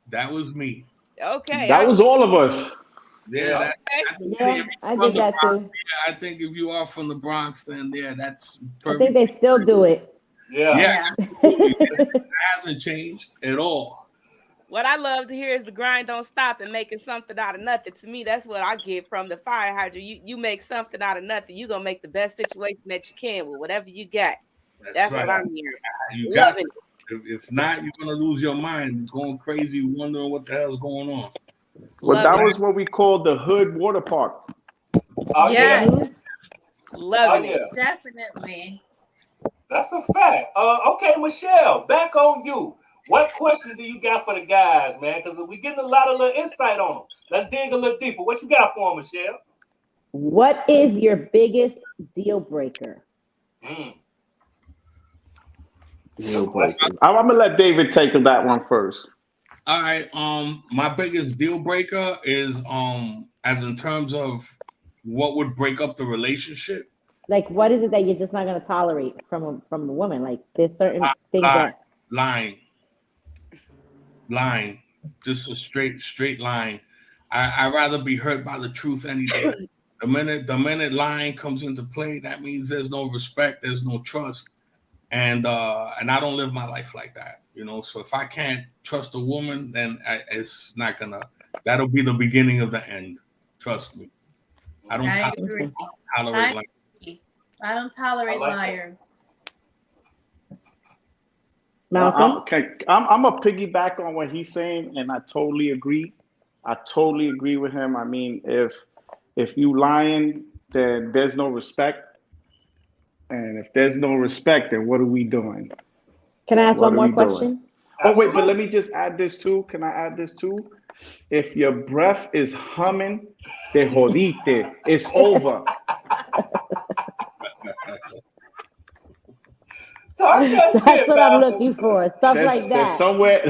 That was me. Okay. That was all of us. Yeah, Yeah, I did that too. I think if you are from the Bronx, then that's I perfect. think they still do it. Yeah. Absolutely. It hasn't changed at all. What I love to hear is the grind don't stop and making something out of nothing. To me, that's what I get from the fire hydrant. You make something out of nothing. You're gonna make the best situation that you can with whatever you got. That's right. what I'm hearing. You got Loving it. If not, you're gonna lose your mind, going crazy, wondering what the hell's going on. Well, that Loving was what we called the Hood Water Park. Oh, yeah. Yes, Loving Oh, it. yeah. definitely. That's a fact. Okay, Michelle, back on you. What question do you got for the guys, man? Because we're getting a lot of little insight on them. Let's dig a little deeper. What you got for them, Michelle? What is your biggest deal breaker? Deal breakers. I'm gonna let David take that one first. All right. My biggest deal breaker is as in terms of what would break up the relationship. Like, what is it that you're just not going to tolerate from a woman? Like, there's certain things that lying, just a straight line. I'd rather be hurt by the truth any day. The minute lying comes into play, that means there's no respect, there's no trust, and I don't live my life like that, you know. So if I can't trust a woman, then it's not gonna. That'll be the beginning of the end. Trust me. I don't agree. tolerate lying. I don't tolerate liars. Malcolm? I'm a piggyback on what he's saying, and I totally agree. I totally agree with him. I mean, if you lying, then there's no respect, and if there's no respect, then what are we doing? Can I ask one more question? Oh wait, but let me just add this too. Can I add this too? If your breath is humming, te jodite. It's over. That's what I'm looking for. Stuff like that.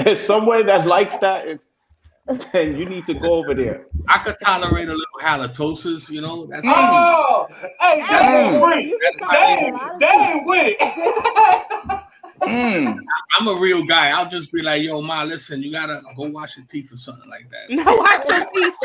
There's somewhere that likes that, and you need to go over there. I could tolerate a little halitosis, you know. That's hey, that ain't with it. I'm a real guy. I'll just be like, yo, Ma, listen, you gotta go wash your teeth or something like that. No, wash your teeth.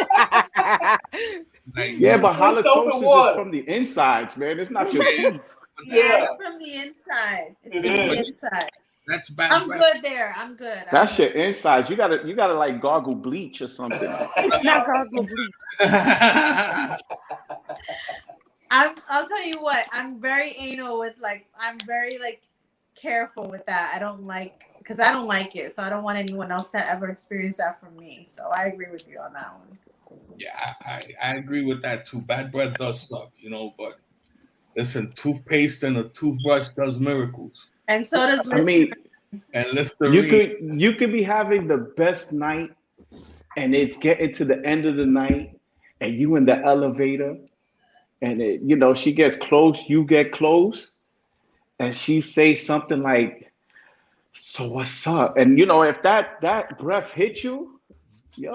Like, yeah, but halitosis is from the insides, man. It's not your teeth. Yeah, it's from the inside. It's from the inside. That's bad. I'm good there. I'm good. That's your insides. You gotta like gargle bleach or something. Not gargle bleach. I'll tell you what. I'm very anal with I'm very careful with that. I don't like it, so I don't want anyone else to ever experience that from me. So I agree with you on that one. Yeah, I agree with that too. Bad breath does suck, you know, but listen, toothpaste and a toothbrush does miracles. And so does Listerine. I mean, and Listerine. You could be having the best night, and it's getting to the end of the night, and you in the elevator, and she gets close, you get close, and she says something like, "So what's up?" And if that breath hits you,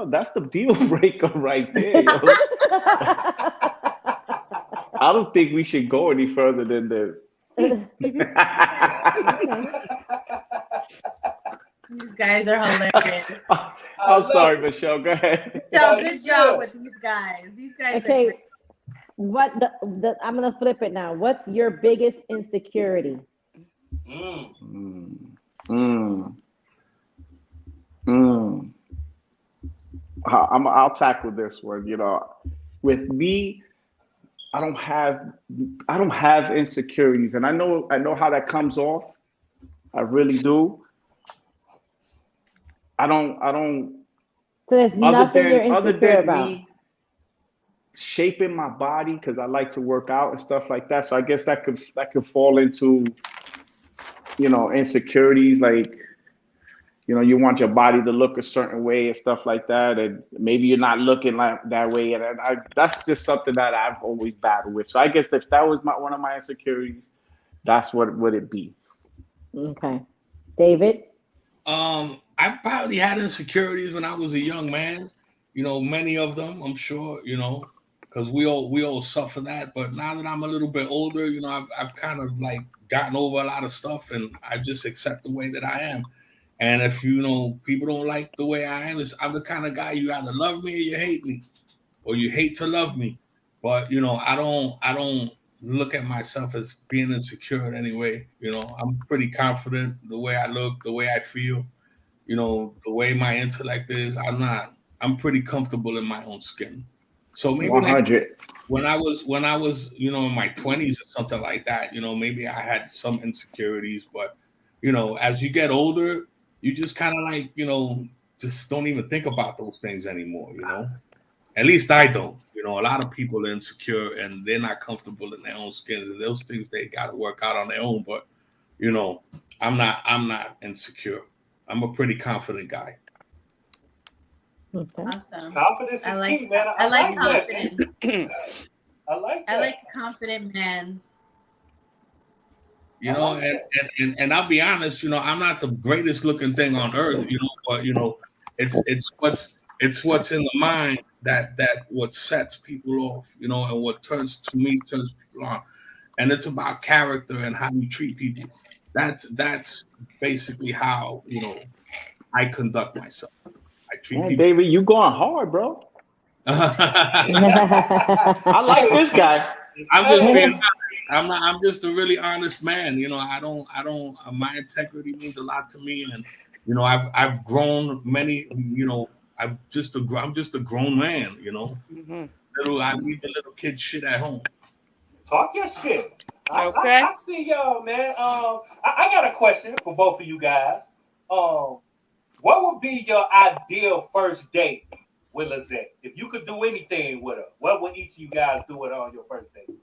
that's the deal breaker right there. I don't think we should go any further than this. These guys are hilarious. I'm sorry, Michelle. Go ahead. Good job with these guys. These guys okay. are great. What I'm gonna flip it now. What's your biggest insecurity? I'll tackle this one. With me, I don't have insecurities, and I know how that comes off, I really do. I don't. So there's nothing you're Other insecure than about. me shaping my body because I like to work out and stuff like that. So I guess that could fall into, insecurities, like, you want your body to look a certain way and stuff like that, and maybe you're not looking like that way, and that's just something that I've always battled with. So I guess if that was one of my insecurities, that's what would it be. Okay. David? I probably had insecurities when I was a young man. Many of them, I'm sure, because we all suffer that. But now that I'm a little bit older, I've kind of like gotten over a lot of stuff, and I just accept the way that I am. And if people don't like the way I am, I'm the kind of guy you either love me or you hate me, or you hate to love me. But I don't look at myself as being insecure in any way. I'm pretty confident the way I look, the way I feel, the way my intellect is. I'm pretty comfortable in my own skin. So maybe 100. when I was in my 20s or something like that, maybe I had some insecurities, but as you get older, you just kind of like, just don't even think about those things anymore, At least I don't. A lot of people are insecure and they're not comfortable in their own skins, and those things they got to work out on their own. But I'm not insecure. I'm a pretty confident guy. Okay. Awesome. Confidence is key, man. I like that. confidence. I like that. I like a confident man. And I'll be honest, I'm not the greatest looking thing on earth, but it's what's in the mind that what sets people off, and what turns people on. And it's about character and how you treat people. That's basically how, I conduct myself. I treat people. David, you going hard, bro. I like this guy. I'm just being honest. I'm just a really honest man. I don't my integrity means a lot to me, and I've grown many, I'm just a grown man, Mm-hmm. I leave the little kid shit at home. Talk your shit. Okay. I see y'all, man. I got a question for both of you guys. What would be your ideal first date with Lizette? If you could do anything with her, what would each of you guys do with her on your first date?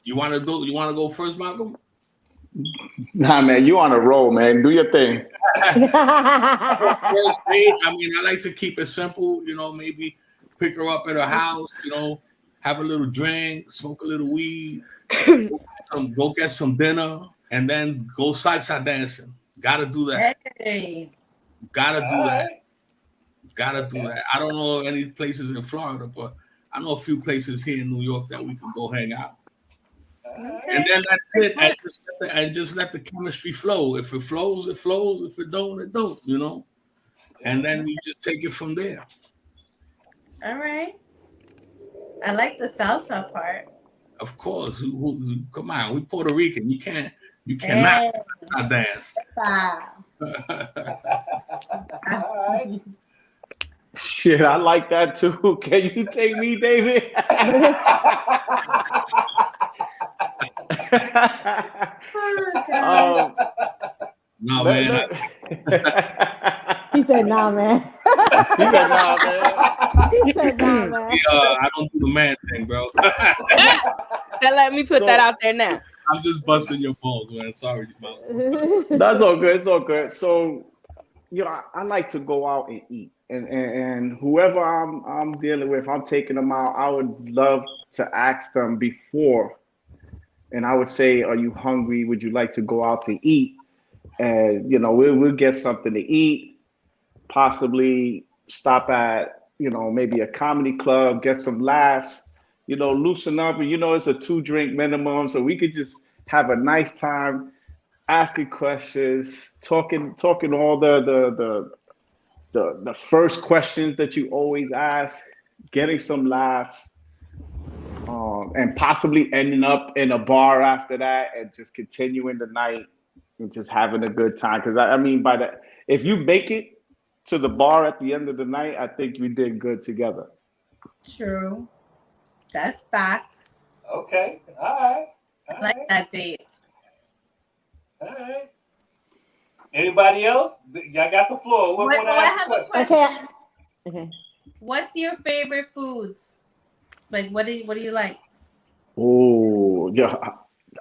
You want to go first, Malcolm? Nah, man, you on a roll, man. Do your thing. First date, I like to keep it simple. Maybe pick her up at her house. Have a little drink, smoke a little weed, go get some dinner, and then go salsa dancing. Gotta do that. Hey. Gotta do that. I don't know any places in Florida, but I know a few places here in New York that we can go hang out. Okay. And then that's it. And just let the chemistry flow. If it flows, it flows. If it don't, it don't. And then we just take it from there. All right. I like the salsa part. Of course. Come on, we Puerto Rican. You cannot dance. All right. Shit, I like that too. Can you take me, David? No, man. He said, "Nah, man." He said, "Nah, man." He said, "Nah, man." I don't do the man thing, bro. Let me put that out there now. I'm just busting your balls, man. Sorry, Mo. That's all good. It's all good. So, I like to go out and eat, and whoever I'm dealing with, I'm taking them out. I would love to ask them before, and I would say, "Are you hungry? Would you like to go out to eat?" And we'll get something to eat, possibly stop at maybe a comedy club, get some laughs, loosen up. And it's a 2-drink minimum, so we could just have a nice time asking questions, talking all the first questions that you always ask, getting some laughs, and possibly ending up in a bar after that and just continuing the night and just having a good time. Because if you make it to the bar at the end of the night, I think we did good together. True. That's facts. Okay. All right. I like that date. All right. Anybody else? Y'all got the floor. Wait, I have a question. Okay. What's your favorite foods? Like, what do you like? Oh, yeah.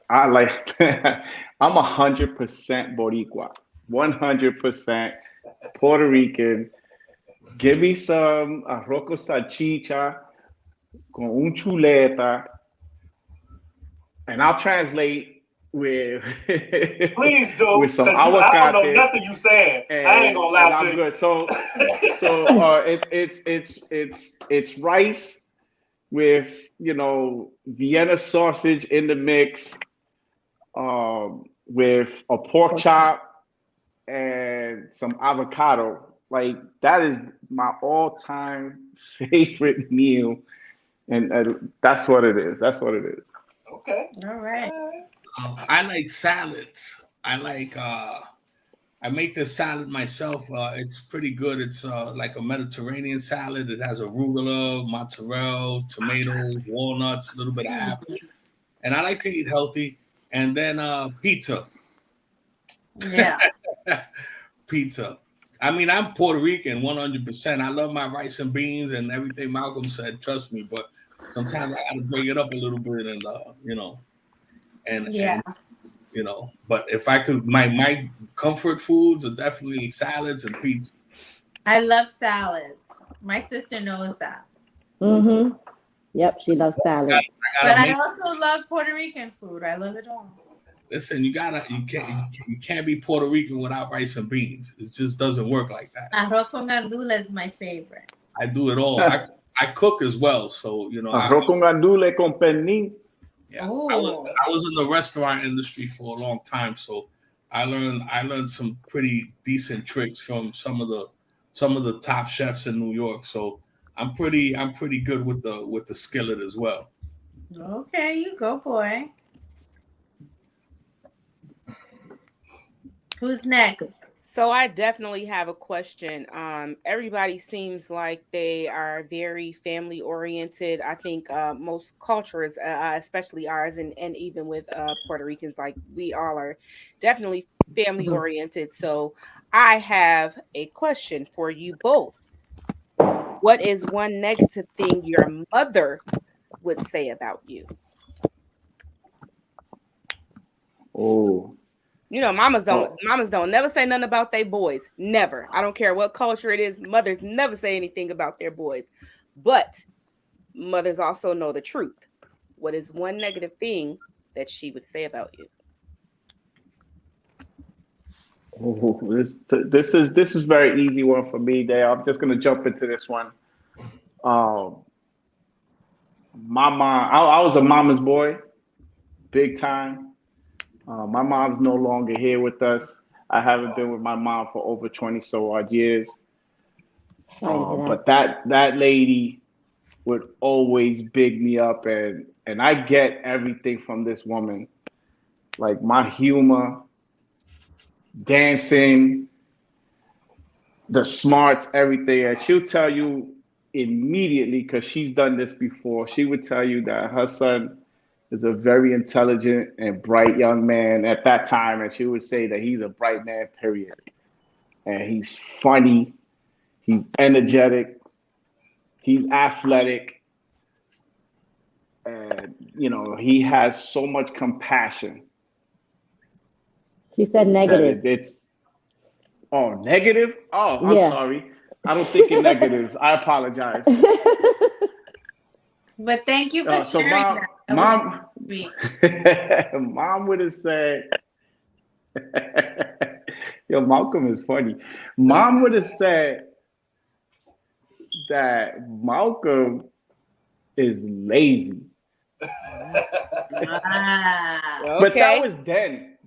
I like. I'm 100% Boricua, 100% Puerto Rican. Give me some arroz con salchicha con un chuleta, and I'll translate with Please do. with some I don't know aguacate. nothing you saying. I ain't gonna lie to you. Good. So it's rice with Vienna sausage in the mix, with a pork chop and some avocado. Like that is my all-time favorite meal, and that's what it is. That's what it is. Okay. All right. I like salads. I make this salad myself. It's pretty good. It's like a Mediterranean salad. It has arugula, mozzarella, tomatoes, walnuts, a little bit of apple. And I like to eat healthy. And then pizza. Yeah. Pizza. I mean, I'm Puerto Rican 100%. I love my rice and beans and everything Malcolm said. Trust me. But sometimes I got to bring it up a little bit and, but if I could, my comfort foods are definitely salads and pizza. I love salads. My sister knows that. Mm-hmm. Yep, she loves salad. But I also love Puerto Rican food. I love it all. Listen, you can't be Puerto Rican without rice and beans. It just doesn't work like that. Arroz con gandula is my favorite. I do it all. I cook as well, so Arroz con gandula con pernil. Yeah, I was in the restaurant industry for a long time, so I learned some pretty decent tricks from some of the top chefs in New York. So I'm pretty good with the skillet as well. Okay, you go, boy. Who's next? So I definitely have a question. Everybody seems like they are very family oriented. I think most cultures, especially ours, and even with Puerto Ricans, like we all are definitely family oriented. So I have a question for you both. What is one negative thing your mother would say about you? Oh. Mamas don't never say nothing about their boys. Never. I don't care what culture it is. Mothers never say anything about their boys. But mothers also know the truth. What is one negative thing that she would say about you? Oh, this is very easy one for me there. I'm just gonna jump into this one. My mom, I was a mama's boy, big time. My mom's no longer here with us. I haven't been with my mom for over 20 so odd years. But that lady would always big me up, and I get everything from this woman. Like my humor, dancing, the smarts, everything. And she'll tell you immediately, because she's done this before, she would tell you that her son is a very intelligent and bright young man at that time, and she would say that he's a bright man, period. And he's funny, he's energetic, he's athletic, and he has so much compassion. She said negative. Negative? Oh, I'm sorry. I don't think in negatives. I apologize. But thank you for sharing that. Mom would have said, yo, Malcolm is funny. Mom would have said that Malcolm is lazy. Okay. But that was then.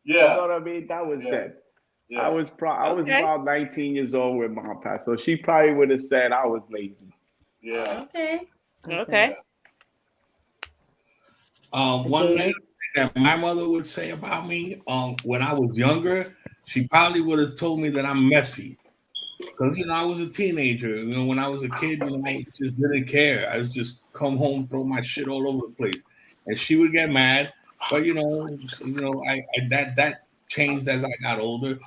Yeah. You know what I mean? That was then. Yeah. I was about 19 years old when Mom passed, so she probably would have said I was lazy. Yeah. Okay. One thing that my mother would say about me, when I was younger, she probably would have told me that I'm messy, because I was a teenager. When I was a kid, I just didn't care. I was just come home, throw my shit all over the place, and she would get mad. But I that changed as I got older.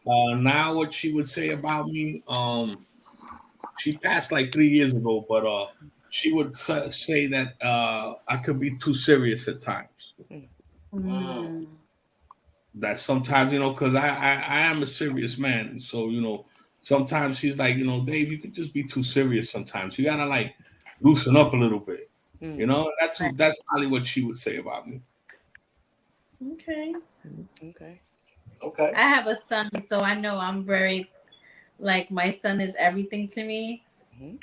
Now what she would say about me, she passed like 3 years ago, but she would say that I could be too serious at times. Mm. That sometimes, because I am a serious man, and so sometimes she's like, Dave, you could just be too serious sometimes. You gotta like loosen up a little bit. That's probably what she would say about me. Okay. Okay. I have a son, so I know I'm very, like, my son is everything to me. Mhm.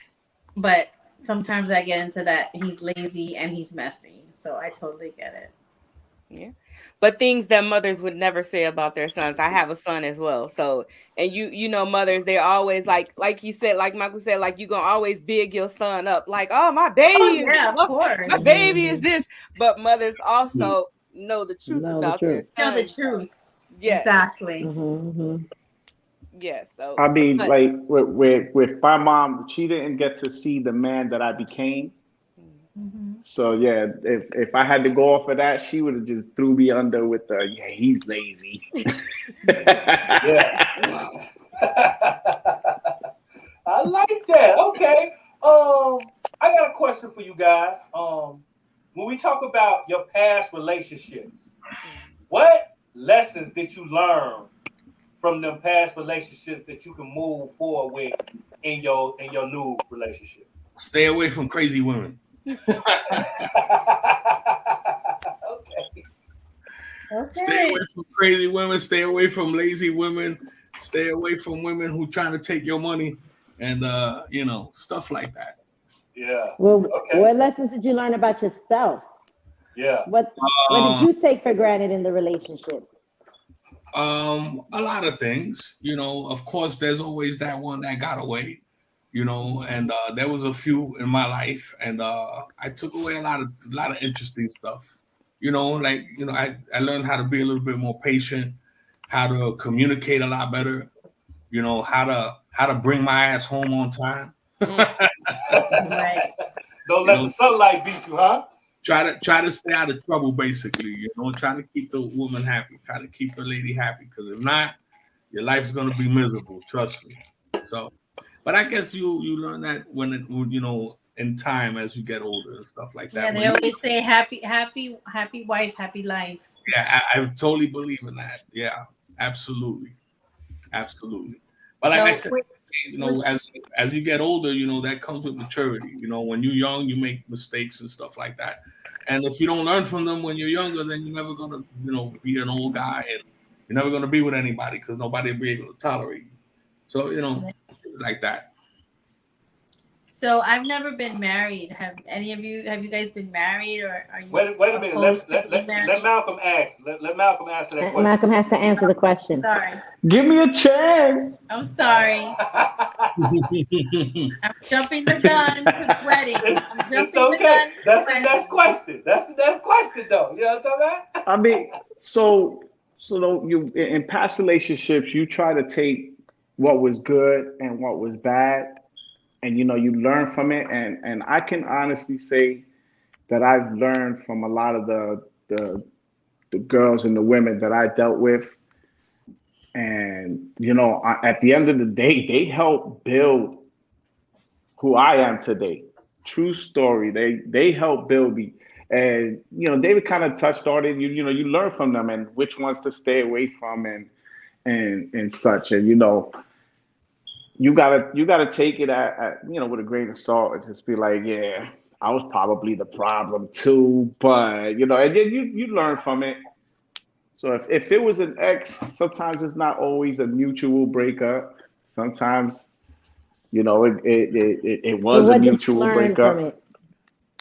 But sometimes I get into that. He's lazy and he's messy. So I totally get it. Yeah. But things that mothers would never say about their sons. I have a son as well. So, and mothers, they're always like you said, like Michael said, like, you gonna always big your son up, like, oh, my baby, yeah, of course. my baby is this. But mothers also know the truth about their sons. Know the truth. Yes. Exactly. Yes. So I mean, like with my mom, she didn't get to see the man that I became. So yeah, if I had to go off of that, she would have just threw me under with the he's lazy. Yeah. I like that. Okay. I got a question for you guys. When we talk about your past relationships, what lessons did you learn from them past relationships that you can move forward with in your new relationship? Stay away from crazy women. Okay. Stay away from crazy women. Stay away from lazy women. Stay away from women who trying to take your money, and stuff like that. Yeah. Well, what lessons did you learn about yourself? Yeah. What did you take for granted in the relationships? A lot of things. Of course, there's always that one that got away. And there was a few in my life, and I took away a lot of interesting stuff. I learned how to be a little bit more patient, how to communicate a lot better. How to bring my ass home on time. Right. Don't let the sunlight beat you, huh? Try to stay out of trouble, basically. Try to keep the woman happy, try to keep the lady happy, because if not, your life's gonna be miserable. Trust me. So. But I guess you learn that when in time as you get older and stuff like that. Yeah, they always say happy wife, happy life. Yeah, I totally believe in that. Yeah, absolutely. But like I said, as you get older, that comes with maturity. When you're young, you make mistakes and stuff like that. And if you don't learn from them when you're younger, then you're never gonna be an old guy, and you're never gonna be with anybody because nobody will be able to tolerate you. So like that. So I've never been married. Have you guys been married, or are you? Wait a minute. Let Malcolm ask. Let Malcolm answer that question. Malcolm has to answer the question. Sorry. Give me a chance. I'm sorry. I'm jumping the gun to the wedding. I'm jumping the gun to That's the wedding. the next question. That's the next question, though. You know what I'm talking about? I mean, so you in past relationships, you try to take what was good and what was bad, and you learn from it, and I can honestly say that I've learned from a lot of the girls and the women that I dealt with, and at the end of the day, they helped build who I am today. True story. They helped build me, and David kind of touched on it. You learn from them and which ones to stay away from and such, and you gotta take it at with a grain of salt and just be like, yeah, I was probably the problem too, but and then you learn from it. So if it was an ex, sometimes it's not always a mutual breakup. Sometimes it was a mutual breakup.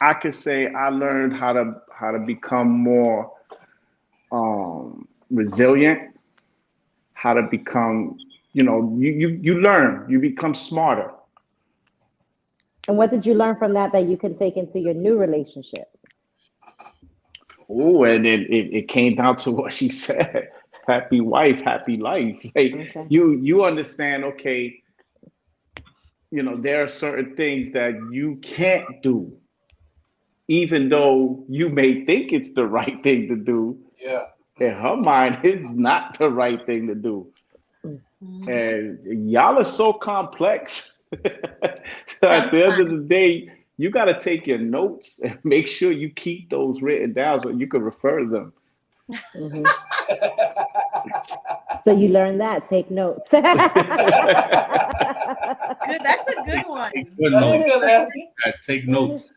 I could say I learned how to become more resilient, how to become you learn, you become smarter. And what did you learn from that you can take into your new relationship? Oh, and it came down to what she said: happy wife, happy life. Like you understand, okay, there are certain things that you can't do even though you may think it's the right thing to do, in her mind, it's not the right thing to do. And y'all are so complex. So at the end of the day, you got to take your notes and make sure you keep those written down so you can refer to them. So you learn that. Take notes. Good. That's a good one. Good notes. Take notes.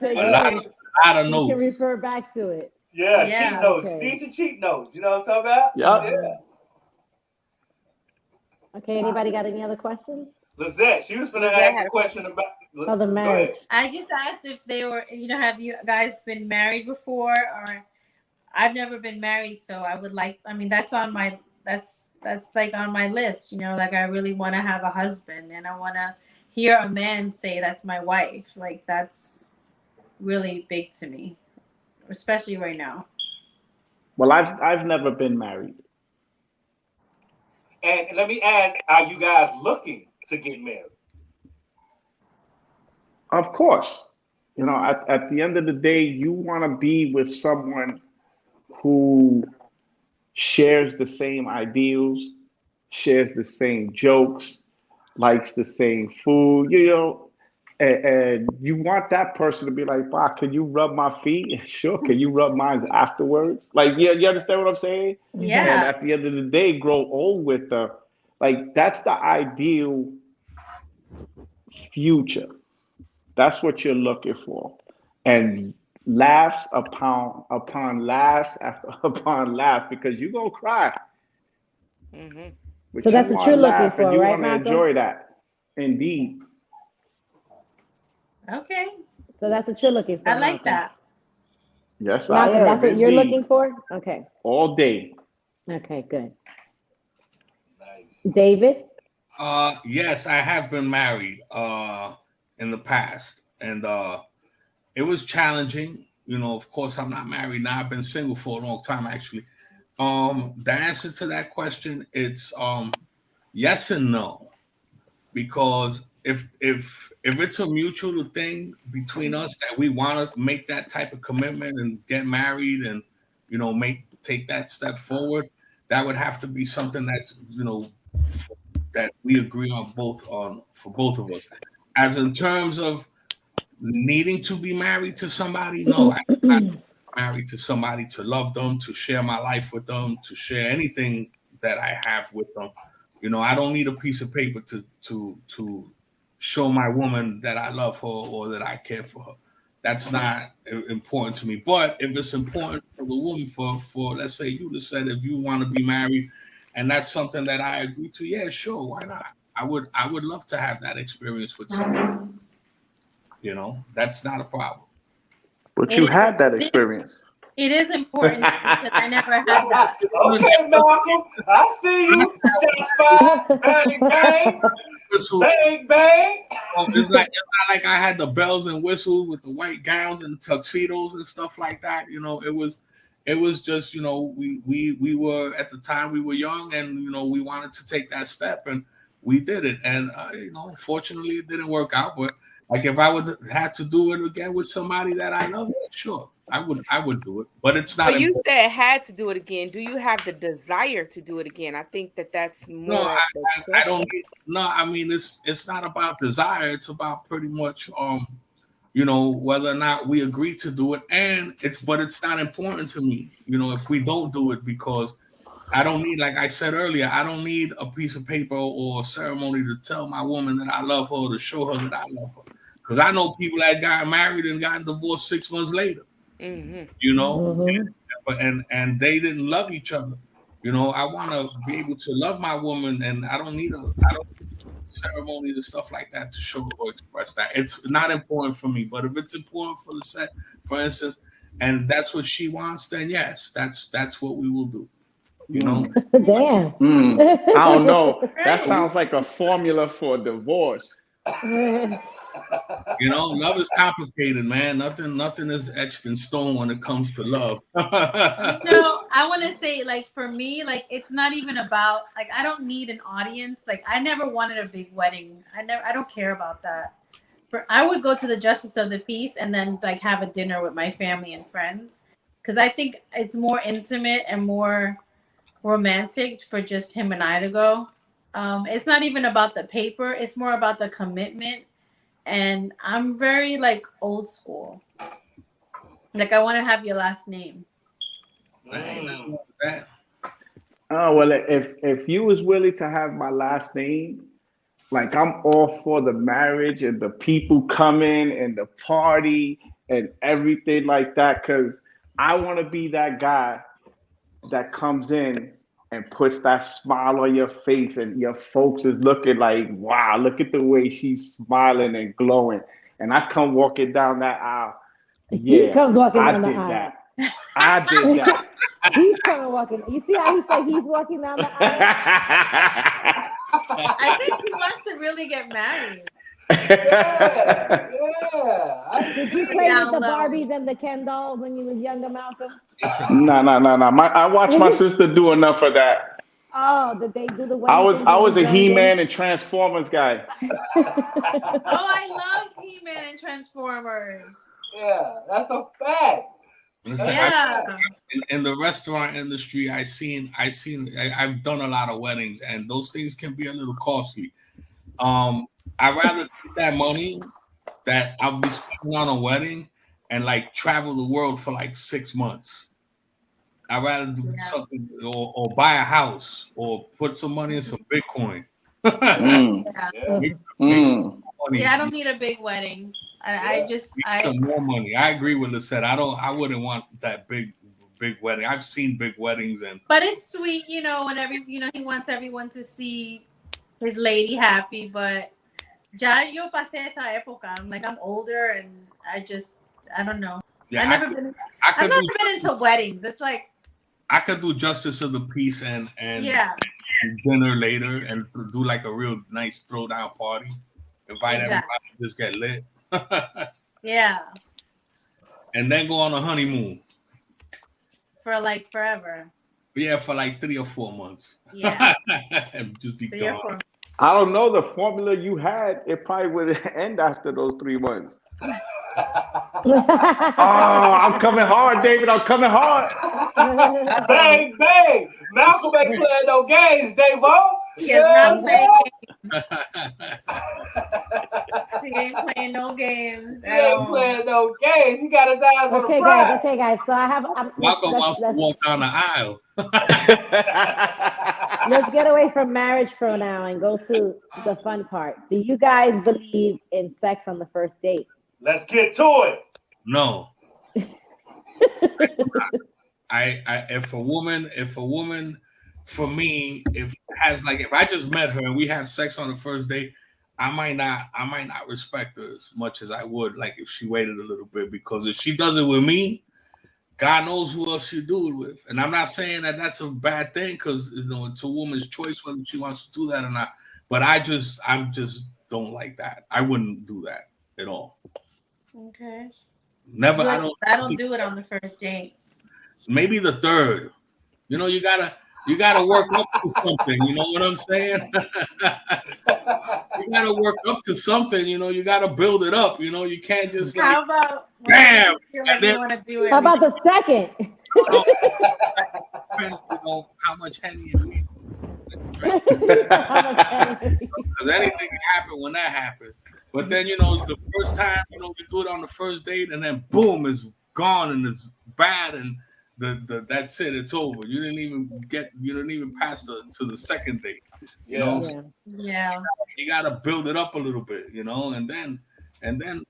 Take A lot of you notes. can refer back to it. Cheat notes. Okay. Need your cheat notes. You know what I'm talking about? Yeah. Okay, anybody got any other questions? Lizette, she was going to ask a question about the marriage. I just asked if they were, have you guys been married before? Or I've never been married, so I would like, that's on my, that's like on my list, like I really want to have a husband and I want to hear a man say that's my wife. Like that's really big to me, especially right now. Well, I've never been married. And let me add, are you guys looking to get married? Of course. At the end of the day, you want to be with someone who shares the same ideals, shares the same jokes, likes the same food, and you want that person to be like, "Wow, can you rub my feet?" Sure. Can you rub mine afterwards? Like, you understand what I'm saying? Yeah. And at the end of the day, grow old with her. Like, that's the ideal future. That's what you're looking for. And laughs upon laughs upon laughs, because you're going to cry. So that's what you're looking for, you right, want to Malcolm? enjoy that. Indeed. Okay. So that's what you're looking for. I like that. Yes, Malcolm, I am. that's what you're indeed. looking for? Okay. All day. Okay, good. Nice. David? Yes, I have been married in the past, and it was challenging. Of course, I'm not married now. I've been single for a long time, actually. The answer to that question, it's yes and no, because if it's a mutual thing between us that we want to make that type of commitment and get married and take that step forward, that would have to be something that's that we agree on for both of us. As in terms of needing to be married to somebody, no, I'm not married to somebody to love them, to share my life with them, to share anything that I have with them. I don't need a piece of paper to show my woman that I love her or that I care for her. That's not important to me. But if it's important for the woman, for let's say you just said if you want to be married, and that's something that I agree to, yeah, sure, why not? I would love to have that experience with someone. That's not a problem. But you had that experience. It is important because I never had that. Okay, Malcolm, I see you. Bang, bang, bang, bang. It's not like I had the bells and whistles with the white gowns and tuxedos and stuff like that. It was just, we were at the time we were young and, we wanted to take that step and we did it. And, unfortunately it didn't work out. But like if I would have to do it again with somebody that I love, sure, I would do it. But it's not. But you said had to do it again. Do you have the desire to do it again? I think that's more. No, I don't. No, I mean it's not about desire. It's about pretty much whether or not we agree to do it, and it's not important to me, if we don't do it, because I don't need, like I said earlier, I don't need a piece of paper or a ceremony to tell my woman that I love her or to show her that I love her, because I know people that got married and got divorced 6 months later, and they didn't love each other. I want to be able to love my woman, and I don't need ceremony and stuff like that to show or express that. It's not important for me. But if it's important for the set, for instance, and that's what she wants, then yes, that's what we will do. Damn. I don't know. That sounds like a formula for divorce. Love is complicated, man. Nothing is etched in stone when it comes to love. I want to say, like, for me, like, it's not even about, like, I don't need an audience. Like, I never wanted a big wedding. I don't care about that. I would go to the justice of the peace and then like have a dinner with my family and friends, because I think it's more intimate and more romantic for just him and I to go. It's not even about the paper; it's more about the commitment. And I'm very like old school. Like I want to have your last name. Oh well, if you was willing to have my last name, like I'm all for the marriage and the people coming and the party and everything like that, because I want to be that guy that comes in and puts that smile on your face and your folks is looking like, wow, look at the way she's smiling and glowing. And I come walking down that aisle. He Yeah, comes walking I down the did aisle. that. I did that. He's coming walking. You see how he said he's walking down the aisle? I think he wants to really get married. Yeah. Did you play with the Barbies and the Ken dolls when you was younger, Malcolm? No. I watched my sister do enough of that. Oh, did they do the I was a He-Man and Transformers guy. Oh, I loved He-Man and Transformers. Yeah, that's a fact. Listen, Yeah. in the restaurant industry, I've done a lot of weddings, and those things can be a little costly. I'd rather take that money that I'll be spending on a wedding and like travel the world for like 6 months. I'd rather do something or buy a house or put some money in some Bitcoin. Make some money. Yeah, I don't need a big wedding. I some more money. I agree with Lizette. I wouldn't want that big wedding. I've seen big weddings but it's sweet, whenever he wants everyone to see his lady happy, but ya yo pasé esa época. I'm older and I don't know. Yeah, I've never been into weddings. It's like I could do justice of the peace and dinner later and do like a real nice throwdown party. Invite everybody to just get lit. Yeah. And then go on a honeymoon. For like forever. Yeah, for like 3 or 4 months. Yeah. And just be gone. I don't know the formula you had. It probably would end after those 3 months. Oh, I'm coming hard, David. I'm coming hard. Bang, bang. Malcolm ain't playing no games, Davo. He is not playing games. He ain't playing no games. He ain't playing no games. He got his eyes on the prize. Okay, guys. So I have. Malcolm wants to walk down the aisle. Let's get away from marriage for now and go to the fun part. Do you guys believe in sex on the first date? Let's get to it. No. If a woman, for me, if I just met her and we had sex on the first date, I might not respect her as much as I would like if she waited a little bit, because if she does it with me, God knows who else she'll do it with. And I'm not saying that that's a bad thing, because it's a woman's choice whether she wants to do that or not. But I just don't like that. I wouldn't do that at all. Okay. Never. I don't do it on the first date. Maybe the third. You gotta work up to something. You know what I'm saying? You gotta work up to something. You gotta build it up. You can't just how about bam. How about the second? Depends, how much Henny you need. Because anything can happen when that happens. But then the first time you do it on the first date, and then boom, it's gone and it's bad, and that's it. It's over. You didn't even pass to the second date. Yeah. You gotta build it up a little bit, and then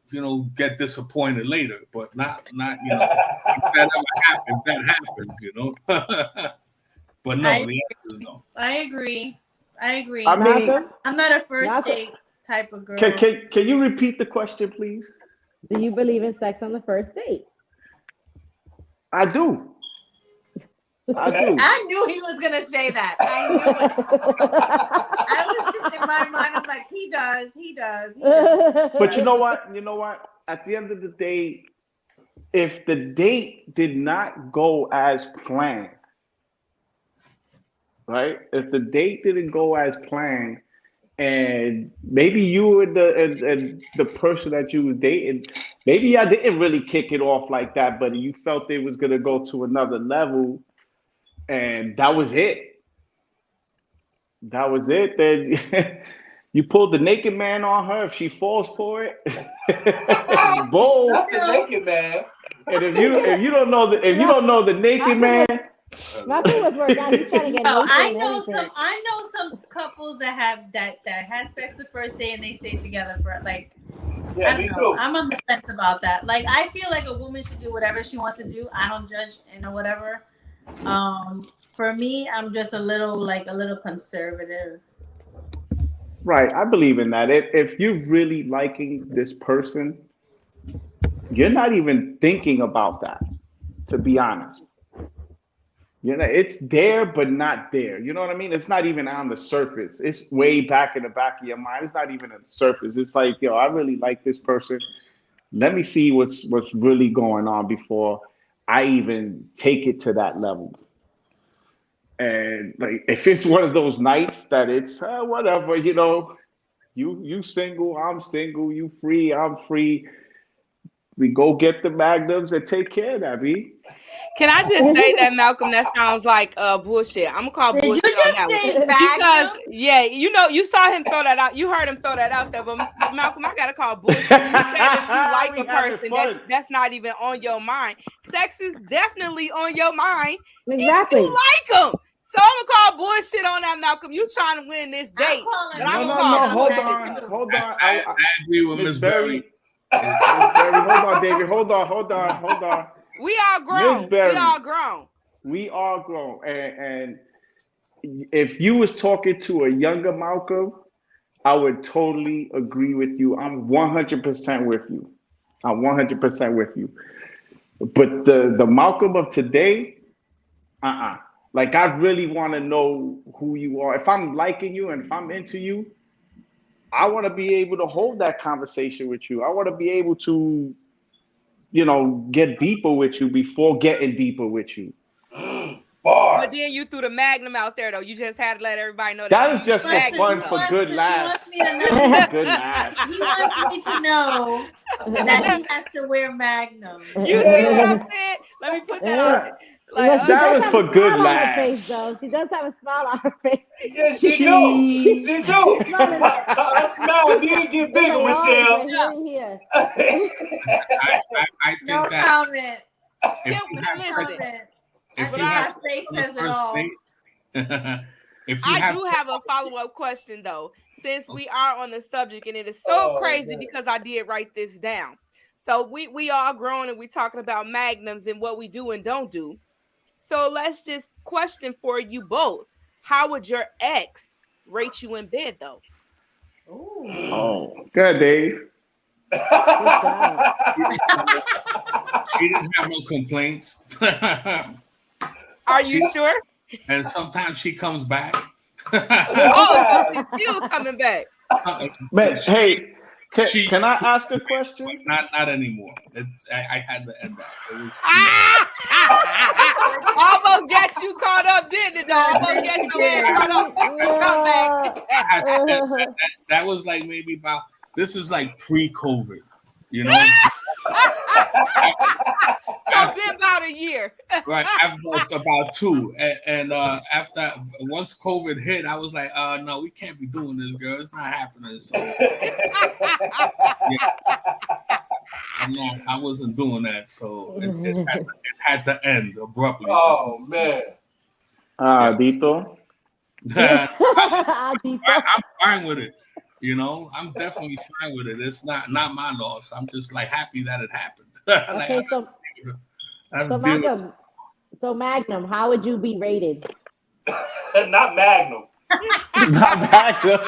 get disappointed later. But not if that ever happens, that happens, But no, the answer is no. I agree. I mean, I'm not a first date type of girl. Can you repeat the question, please? Do you believe in sex on the first date? I do. I knew he was gonna say that. I knew it. I was just in my mind. I'm like, he does. But you know what? At the end of the day, if the date did not go as planned, right? If the date didn't go as planned, and maybe you and the person that you was dating, maybe I didn't really kick it off like that, but you felt it was gonna go to another level, and that was it. That was it. Then you pulled the naked man on her. If she falls for it, boom. Not the naked man. And if you don't know the naked man, Malcolm was working out. He's trying to get No, naked I and know everything. some couples that have that has sex the first day and they stay together for like Yeah, I me don't know. too. I'm on the fence about that. Like I feel like a woman should do whatever she wants to do. I don't judge and whatever. For me, I'm just a little conservative. right? I believe in that. If you're really liking this person, you're not even thinking about that. To be honest, it's there but not there. You know what I mean? It's not even on the surface. It's way back in the back of your mind. It's not even at the surface. It's like, yo, I really like this person. Let me see what's really going on before I even take it to that level. And like, if it's one of those nights that it's whatever, you single, I'm single, you free, I'm free. We go get the magnums and take care of that, B. Can I just say that, Malcolm? That sounds like bullshit. I'm gonna call Did bullshit you on just that one. say Because Magnum? yeah, you saw him throw that out. You heard him throw that out there. But Malcolm, I gotta call bullshit. You said if you like We a having person, fun. that's not even on your mind. Sex is definitely on your mind Exactly. if you like them. So I'm gonna call bullshit on that, Malcolm. You trying to win this date? calling But I'm No, gonna no, call no. Hold bullshit. on. Hold on. I agree with Miss Miss Berry. Berry. Miss Berry, hold on, David. Hold on. We all grown. Miss Berry. We all grown. We are grown. And if you was talking to a younger Malcolm, I would totally agree with you. I'm 100% with you. I'm 100% with you. But the Malcolm of today, Like, I really want to know who you are. If I'm liking you and if I'm into you, I want to be able to hold that conversation with you. I want to be able to, get deeper with you before getting deeper with you. But then you threw the Magnum out there, though. You just had to let everybody know That is just for Magnum, fun, though. for good laughs. He wants me to know. Good laughs. He wants me to know that he has to wear Magnum. You see what I'm saying? Let me put that on. Well, she That does was have for a good smile on her laughs. face, though. She does have a smile on her face. Yes, she do. She do. She's smiling. Her smile did get bigger, Michelle. Here. I think No that comment. if you have sex, if But you our have face sex on says the it first all. date, if you I have do sex have a follow-up question, though, since we are on the subject, and it is so crazy because I did write this down. So we all grown and we talking about magnums and what we do and don't do. So let's just question for you both. How would your ex rate you in bed, though? Oh, good, Dave. Good job. she didn't have no complaints. Are you sure? And sometimes she comes back. Oh, so she's still coming back. Man, hey, can I ask a question? Not anymore. I had to end that. It was Almost got you caught up, didn't it? Though? Almost got your ass caught up. Come back. I had to end that was like maybe about. This is like pre-COVID, you know. So it's been about a year. Right after it's about 2, and after once COVID hit, I was like, no, we can't be doing this, girl. It's not happening. So yeah. I wasn't doing that, so it had to end abruptly. Oh man. Dito. I'm fine with it. I'm definitely fine with it. It's not my loss. I'm just like happy that it happened. Okay, so Magnum, how would you be rated? Not Magnum. Not Magnum.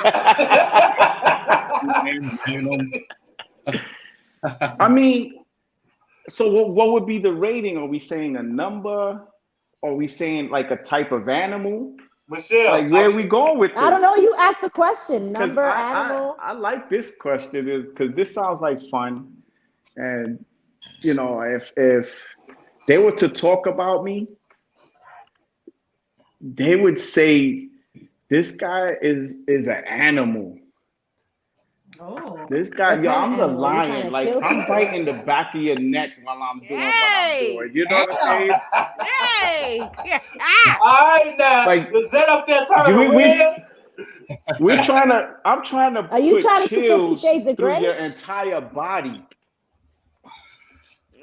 I mean, so what would be the rating? Are we saying a number? Are we saying like a type of animal? Michelle, like where are we going with this? I don't know. You asked the question. Number, animal. I like this question is because this sounds like fun, and if they were to talk about me, they would say This guy is an animal. Oh. This guy, What yo, kind I'm of the animal? You trying lion. to Like kill I'm people? biting the back of your neck while I'm doing what I'm doing. You know what I'm saying? Hey. All right now, Like, Lizette up there Do turning red. I'm trying to Are you put trying to put 50 chills Shades of through Grey? your entire body.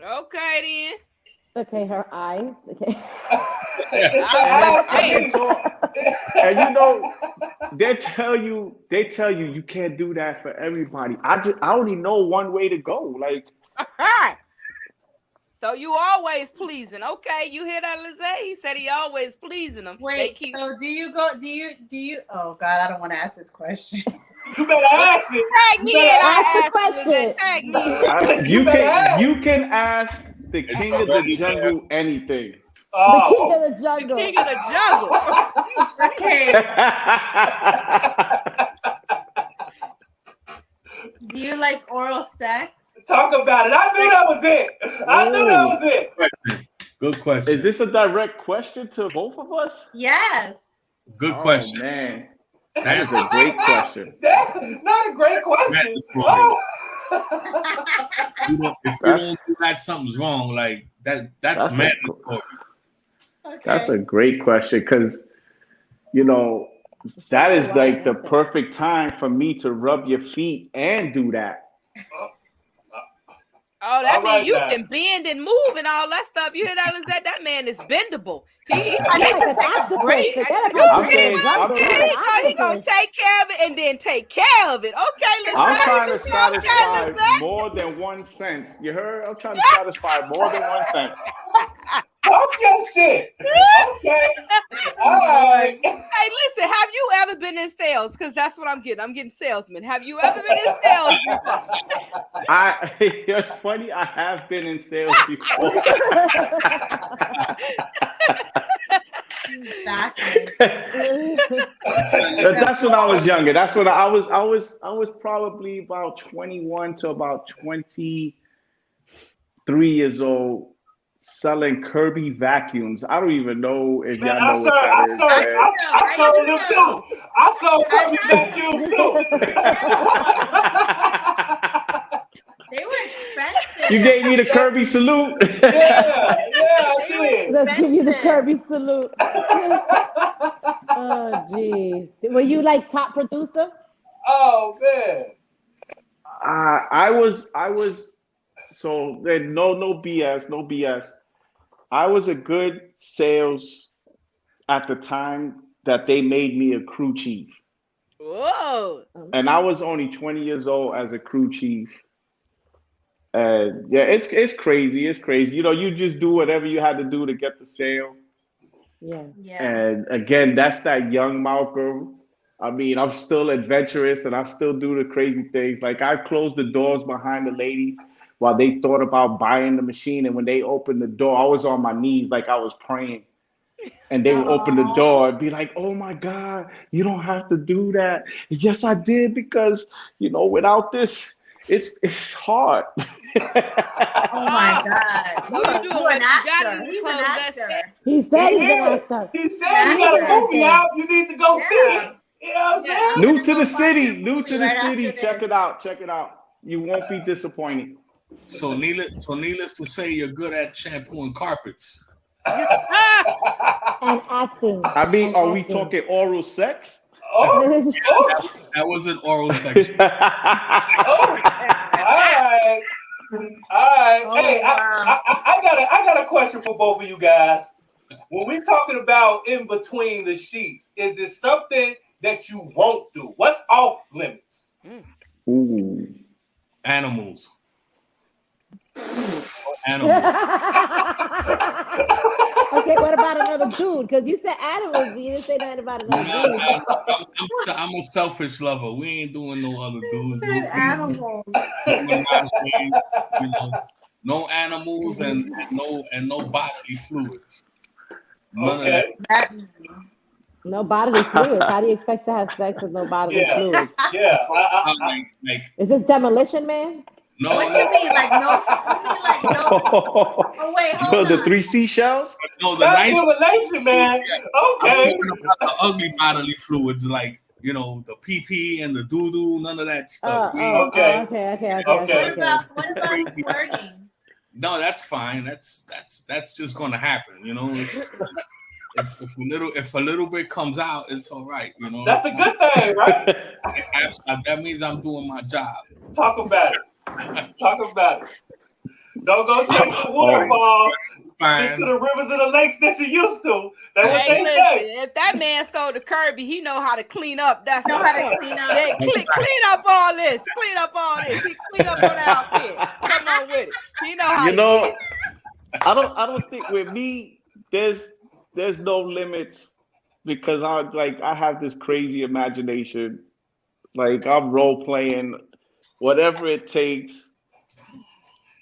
Okay then. Okay, her eyes. Okay. And you know, they tell you you can't do that for everybody. I only know one way to go. Like, So you always pleasing. Okay, you hear that, Lizette? He said he always pleasing them. Wait, so do you oh God, I don't want to ask this question. You better ask it. Tag me in. Ask the I question. Lizette. Tag me in. you can ask the king of the jungle anything. The king of the jungle. King of the jungle. Okay. Do you like oral sex? Talk about it. I knew that was it. I knew that was it. Good question. Is this a direct question to both of us? Yes. Good question. Oh, man. That is a great question. That's not a great question. Oh. If you don't do that, something's wrong. Like that's mandatory. Okay. That's a great question because, you know, that is like the perfect time for me to rub your feet and do that. Oh, that means right you now. can bend and move and all that stuff. You hear that, Lizette? That man is bendable. He I like an octopus. great. Forget You about see the what jungle. I'm saying? He gonna take care of it and then take care of it. Okay, Lizette. I'm trying to Okay, satisfy Lizette. more than 1 cent. You heard? I'm trying to satisfy more than 1 cent. Talk your shit. Okay. All right. Hey, listen, have you ever been in sales? Because that's what I'm getting. I'm getting salesman. Have you ever been in sales before? It's funny, I have been in sales before. Exactly. That's when I was younger. That's when I was probably about 21 to about 23 years old, selling Kirby vacuums. I don't even know if y'all know what that is. I sold them too. I sold Kirby vacuums too. They were expensive. You gave me the Kirby salute. Yeah, I did. Let's give you the Kirby salute. Oh, geez. Were you like top producer? Oh man. I was. So no BS. I was a good sales at the time that they made me a crew chief. Whoa. And I was only 20 years old as a crew chief. And yeah, it's crazy. It's crazy. You know, you just do whatever you had to do to get the sale. Yeah. And again, that's that young Malcolm. I mean, I'm still adventurous and I still do the crazy things. Like I closed the doors behind the ladies while they thought about buying the machine. And when they opened the door, I was on my knees like I was praying. And they would open the door and be like, oh my God, you don't have to do that. Yes, I did, because, you know, without this, it's hard. Oh my God. You're an actor. He's an actor. He said he's an actor. He said he got a movie out. You need to go see it. You know what I'm saying? New to the city. Right Check it out. You won't be disappointed. So needless to say, you're good at shampooing carpets. And acting. I mean, are we talking oral sex? Oh, That was an oral section. all right. Oh, Hey, wow. I got a question for both of you guys. When we're talking about in between the sheets, is it something that you won't do? What's off limits? Ooh. Animals. Okay, what about another dude? Because you said animals, but you didn't say nothing about another dude. I'm a selfish lover. We ain't doing no other dudes. No Animals. No animals and no bodily fluids. None of Okay. that. No bodily fluids. How do you expect to have sex with no bodily fluids? Yeah. Like Is this Demolition Man? No, What you mean, like no? You mean like no? Oh wait, Yo, hold the on. 3 seashells? no. The That's nice. relation, man. I'm Okay. talking about the ugly bodily fluids, like the pee pee and the doo doo. None of that stuff. Okay. What about Crazy. squirting? No, that's fine. That's just gonna happen. It's, if a little bit comes out, it's all right. That's a good thing, right? That means I'm doing my job. Talk about it. Talk about it. Don't go chase the waterfalls. Get to the rivers and the lakes that you used to. That's what they say. If that man sold to Kirby, he know how to clean up. That's Know the how to point. clean up. Yeah, clean up all this. Clean up all this. He clean up on the outside. Come on with it. He know how to get it. I don't think with me there's no limits because I have this crazy imagination. Like I'm role playing, whatever it takes.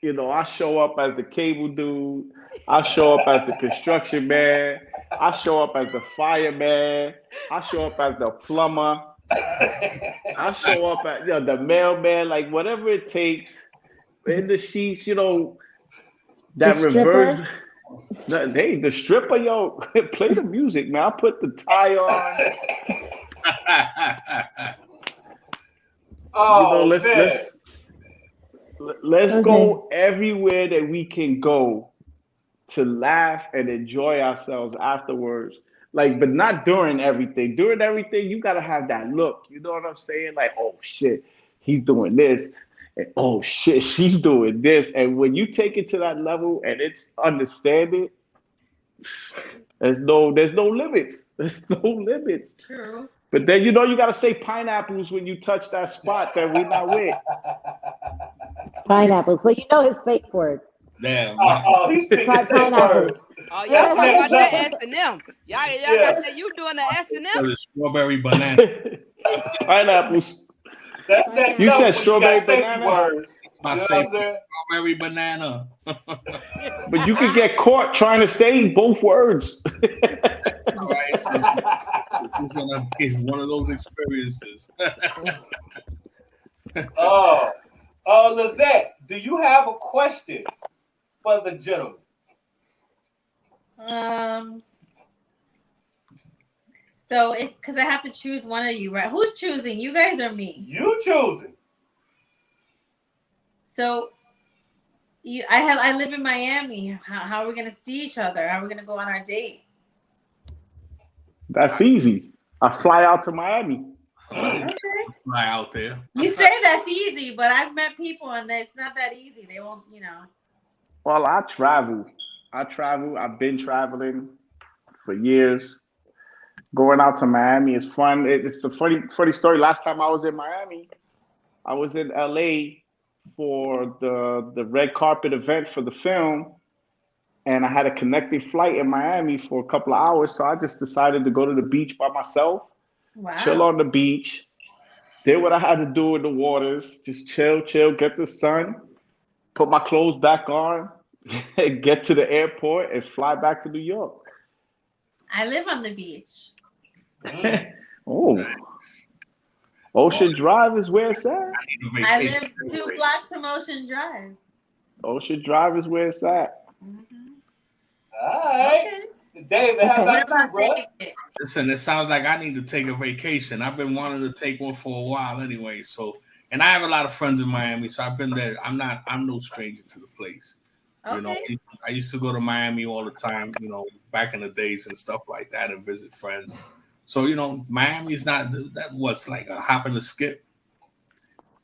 I show up as the cable dude. I show up as the construction man. I show up as the fireman. I show up as the plumber. I show up as the mailman. Like whatever it takes in the sheets. That The reverse. Hey, the stripper, yo, play the music, man. I put the tie on. Oh, let's go everywhere that we can go to laugh and enjoy ourselves afterwards. Like, but not during everything. During everything, you gotta have that look. You know what I'm saying? Like, oh shit, he's doing this. And oh shit, she's doing this. And when you take it to that level and it's understanding, there's no limits. There's no limits. True. But then you gotta say pineapples when you touch that spot that we're not with. Pineapples. So his fake word. Damn. He's speaking pineapples. Oh, y'all talking about that S&M. Y'all got that. You doing the S&M? Strawberry banana. Pineapples. That's that You stuff said when strawberry got safety banana? words. It's my You know safe what I'm saying? strawberry banana. But you could get caught trying to say both words. All right. It's gonna be one of those experiences. Lizette, do you have a question for the gentleman? So because I have to choose one of you, right? Who's choosing? You guys or me? You choosing. So I live in Miami. How are we gonna see each other? How are we gonna go on our date? That's easy. I fly out to Miami. Okay. Fly out there. You say that's easy, but I've met people and it's not that easy. They won't, Well, I travel. I've been traveling for years. Going out to Miami is fun. It's the funny story. Last time I was in Miami, I was in LA for the red carpet event for the film. And I had a connecting flight in Miami for a couple of hours. So I just decided to go to the beach by myself, chill on the beach, did what I had to do in the waters, just chill, get the sun, put my clothes back on, get to the airport and fly back to New York. I live on the beach. Oh, Ocean Drive is where it's at. I live 2 blocks from Ocean Drive. Ocean Drive is where it's at. All right. Okay. David, how about you, bro? Listen, it sounds like I need to take a vacation. I've been wanting to take one for a while anyway. So, and I have a lot of friends in Miami, so I've been there. I'm no stranger to the place. Okay. I used to go to Miami all the time, back in the days and stuff like that and visit friends. So, Miami's not that what's like a hop and a skip.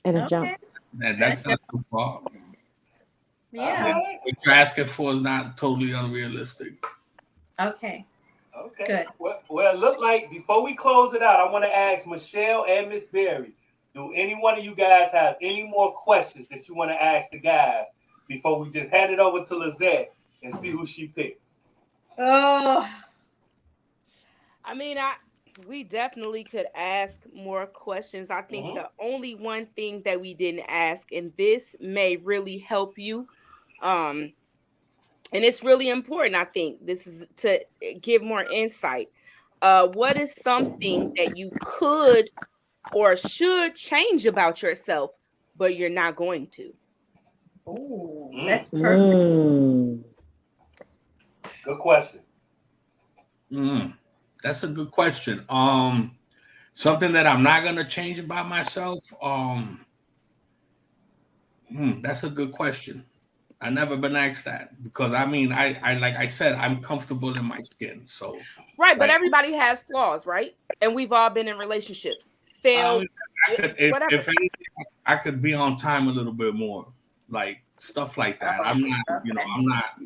And a jump. And that's not too far. Yeah. What you're asking for is not totally unrealistic. Okay. Good. Well, it looked like before we close it out, I want to ask Michelle and Miss Berry, do any one of you guys have any more questions that you want to ask the guys before we just hand it over to Lizette and see who she picked? Oh. I mean, we definitely could ask more questions. I think the only one thing that we didn't ask, and this may really help you, and it's really important, I think, this is to give more insight. What is something that you could or should change about yourself, but you're not going to? Oh, that's perfect. Good question. That's a good question. Something that I'm not gonna change about myself. That's a good question. I never been asked that because I mean, I like I said, I'm comfortable in my skin. So right, but like, everybody has flaws, right? And we've all been in relationships, failed. If anything, I could be on time a little bit more, like stuff like that. I'm not,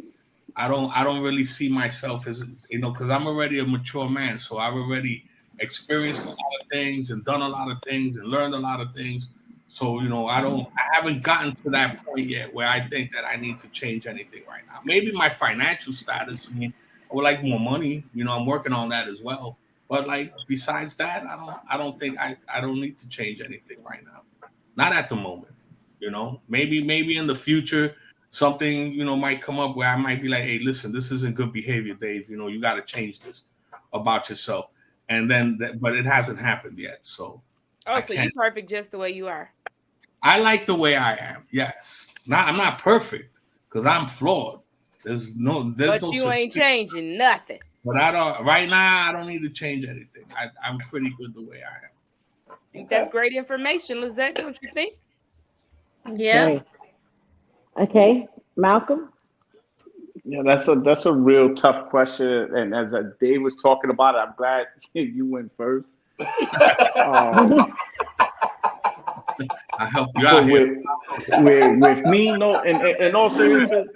I don't really see myself as, because I'm already a mature man, so I've already experienced a lot of things and done a lot of things and learned a lot of things. So, I haven't gotten to that point yet where I think that I need to change anything right now. Maybe my financial status. I mean, I would like more money. I'm working on that as well. But like besides that, I don't think I don't need to change anything right now. Not at the moment. Maybe in the future something might come up where I might be like, hey, listen, this isn't good behavior, Dave. You got to change this about yourself. And then, but it hasn't happened yet. So. So you're perfect just the way you are. I like the way I am. Yes. I'm not perfect because I'm flawed. But you ain't changing nothing. But right now, I don't need to change anything. I'm pretty good the way I am. I think that's great information, Lizette. Don't you think? Yeah. Okay. Malcolm? Yeah, that's a real tough question. And as Dave was talking about it, I'm glad you went first. I help you out here. With me, no, in all seriousness,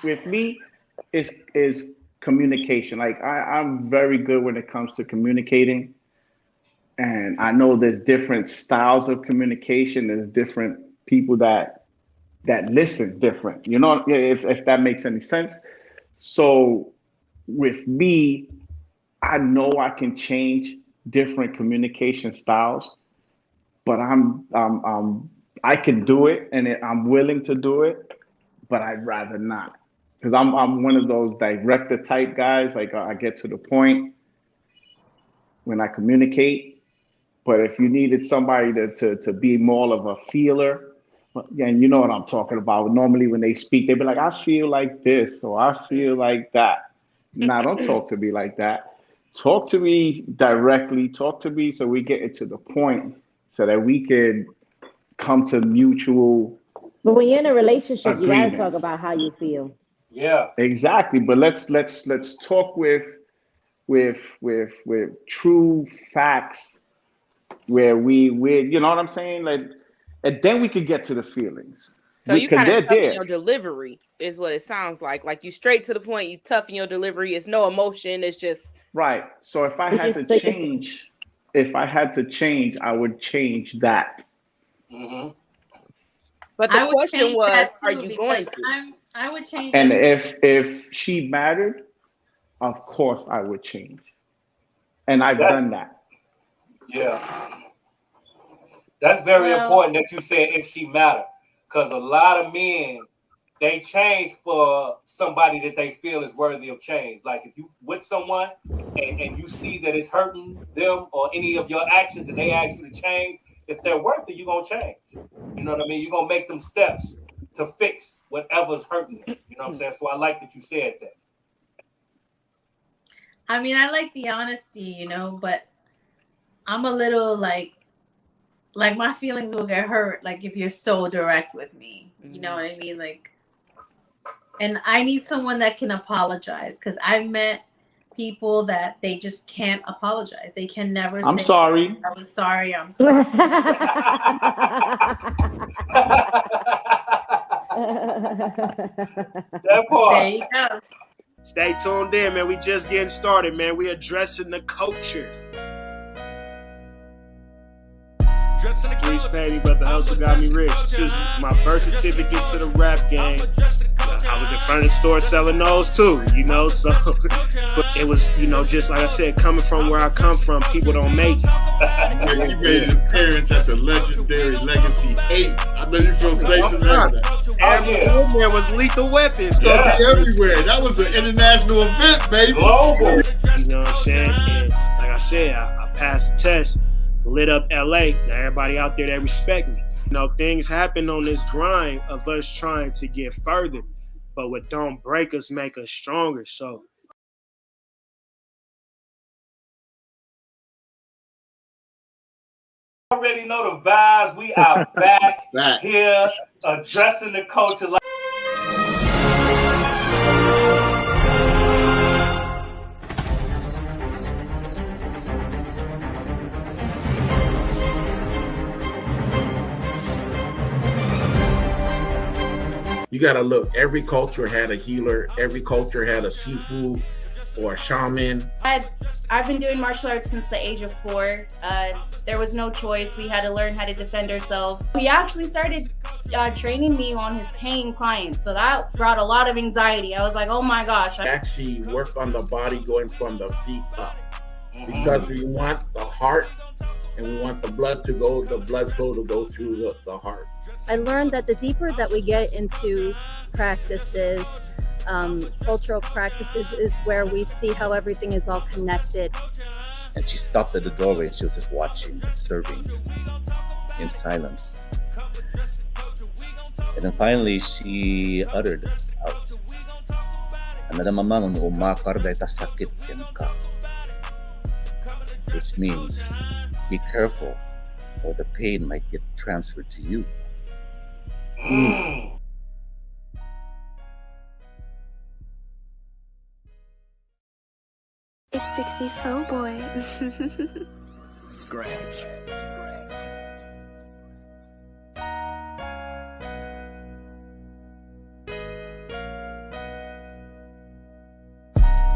with me, is communication. Like I'm very good when it comes to communicating, and I know there's different styles of communication. There's different people that listen different. If that makes any sense. So with me, I know I can change different communication styles, but I can do it, and I'm willing to do it, but I'd rather not, because I'm one of those director type guys. Like I get to the point when I communicate. But if you needed somebody to be more of a feeler, and you know what I'm talking about. Normally when they speak, they be like, I feel like this or I feel like that. Nah, don't talk to me like that. Talk to me directly. Talk to me so we get it to the point so that we can come to mutual. But when you're in a relationship, agreements. You gotta talk about how you feel. Yeah, exactly. But let's talk with true facts, where we you know what I'm saying, like, and then we could get to the feelings. So you kind of toughen your delivery is what it sounds like. Like you straight to the point. You toughen your delivery. It's no emotion. It's just right. So if I had to change, I would change that. Mm-hmm. But the question was, are you going to? I would change. And if she mattered, of course I would change. And I've done that. Yeah. That's very important that you said if she mattered. Because a lot of men, they change for somebody that they feel is worthy of change. Like if you with someone and you see that it's hurting them or any of your actions and they ask you to change, if they're worth it, you're going to change. You know what I mean? You're going to make them steps to fix whatever's hurting them. You know what I'm saying? So I like that you said that. I mean, I like the honesty, but I'm a little like my feelings will get hurt. Like if you're so direct with me, you know what I mean? Like, and I need someone that can apologize, because I've met people that they just can't apologize. They can never say, I'm sorry. I was sorry. I'm sorry. That part. There you go. Stay tuned in, man. We just getting started, man. We addressing the culture. Reese Patty, but the hustle got me rich. This is my birth certificate to the rap game. I was in front of the store selling those too, so but it was, just like I said, coming from where I come from, people don't make it. You made an appearance at the legendary Legacy 8. I know you feel safe to say that. Everywhere was Lethal Weapons. Everywhere. That was an international event, baby. Global. You know what I'm saying? And like I said, I passed the test. Lit up LA. Now everybody out there, they respect me. You know, things happen on this grind of us trying to get further, but what don't break us make us stronger. So already know the vibes. We are back here addressing the culture. You got to look, every culture had a healer, every culture had a Sifu or a shaman. I've been doing martial arts since the age of 4. There was no choice. We had to learn how to defend ourselves. He actually started training me on his paying clients. So that brought a lot of anxiety. I was like, oh my gosh. Actually work on the body going from the feet up. Because we want the heart and we want the blood flow to go through the heart. I learned that the deeper that we get into practices, cultural practices, is where we see how everything is all connected. And she stopped at the doorway and she was just watching, observing in silence. And then finally she uttered out, which means be careful or the pain might get transferred to you. It's 60 Soul Boy. Scratch.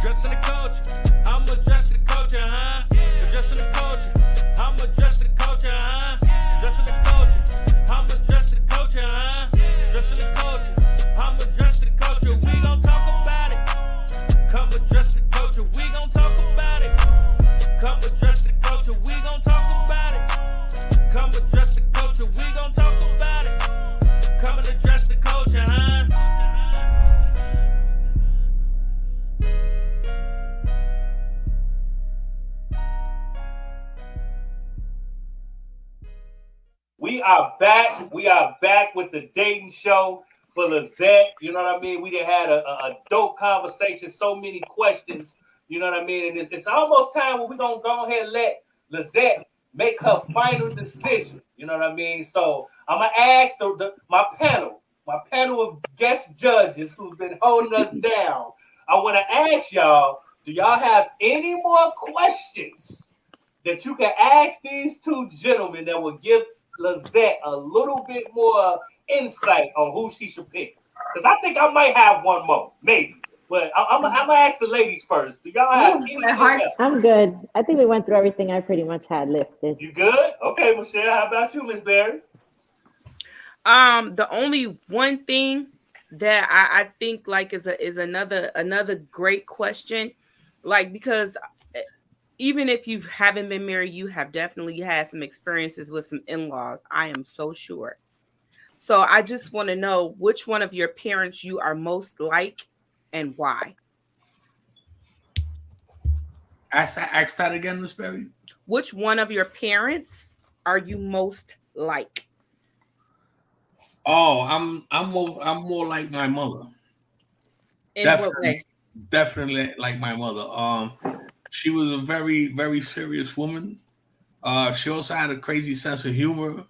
Dressing the culture, I'm adjusting the culture, huh? Adjusting the culture, I'm adjusting the culture, huh? Adjusting the culture, I'm adjusting the culture, huh? Adjusting the culture, I'm adjusting the culture. We gon' talk about it. Come adjust the culture, we gon' talk about it. Come adjust the culture, we gon' talk about it. Come adjust the culture, we gon' talk about it. Come and adjust the culture, huh? We are back. We are back with the dating show for Lizette. You know what I mean? We done had a dope conversation, so many questions. You know what I mean? And it's almost time where we're going to go ahead and let Lizette make her final decision. You know what I mean? So I'm going to ask my panel of guest judges who've been holding us down. I want to ask y'all, do y'all have any more questions that you can ask these two gentlemen that will give Lizette a little bit more insight on who she should pick? Because I think I might have one more, maybe. But I'm gonna ask the ladies first. Do y'all have anything else? I'm good. I think we went through everything I pretty much had listed. You good? Okay, Michelle. How about you, Miss Barry? The only one thing that I think like is another great question, like, because even if you haven't been married, you have definitely had some experiences with some in-laws. I am so sure. So I just want to know which one of your parents you are most like and why. Ask that again, Miss Berry. Which one of your parents are you most like? Oh, I'm more like my mother. In what way? Definitely like my mother. She was a very, very serious woman. She also had a crazy sense of humor.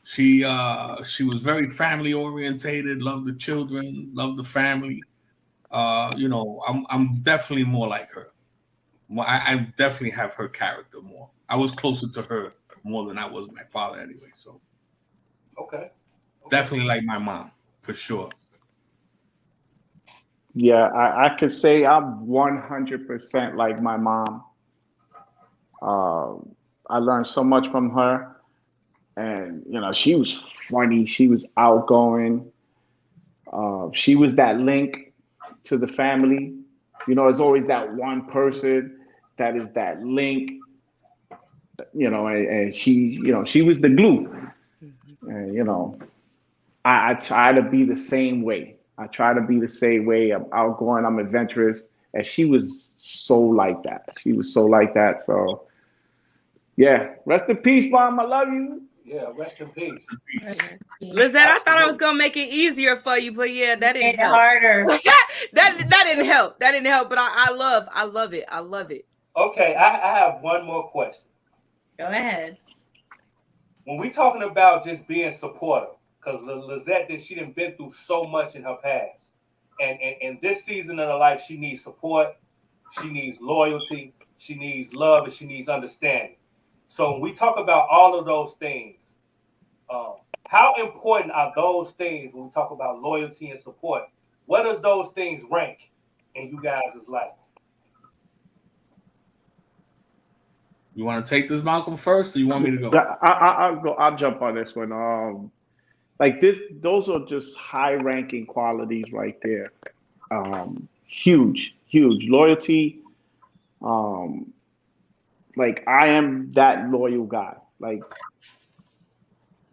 She was very family orientated, loved the children, loved the family. I'm definitely more like her. I definitely have her character more. I was closer to her more than I was my father anyway. So okay. Definitely like my mom, for sure. Yeah, I could say I'm 100% like my mom. I learned so much from her, and she was funny. She was outgoing. She was that link to the family. There's always that one person that is that link. And she was the glue. And I try to be the same way. I'm outgoing, I'm adventurous. And she was so like that. So, yeah. Rest in peace, Mom. I love you. Yeah, rest in peace. Lizette, I thought I was gonna make it easier for you, but yeah, that didn't help. Harder. that didn't help. That didn't help. But I love it. I love it. Okay, I have one more question. Go ahead. When we talking about just being supportive, because Lizette, she done been through so much in her past, and this season of her life, she needs support, she needs loyalty, she needs love, and she needs understanding. So when we talk about all of those things, how important are those things when we talk about loyalty and support? What does those things rank in you guys' life? You want to take this, Malcolm, first, or you want me to go? I'll go. I'll jump on this one. Like this, those are just high-ranking qualities right there. Huge loyalty. Like I am that loyal guy. Like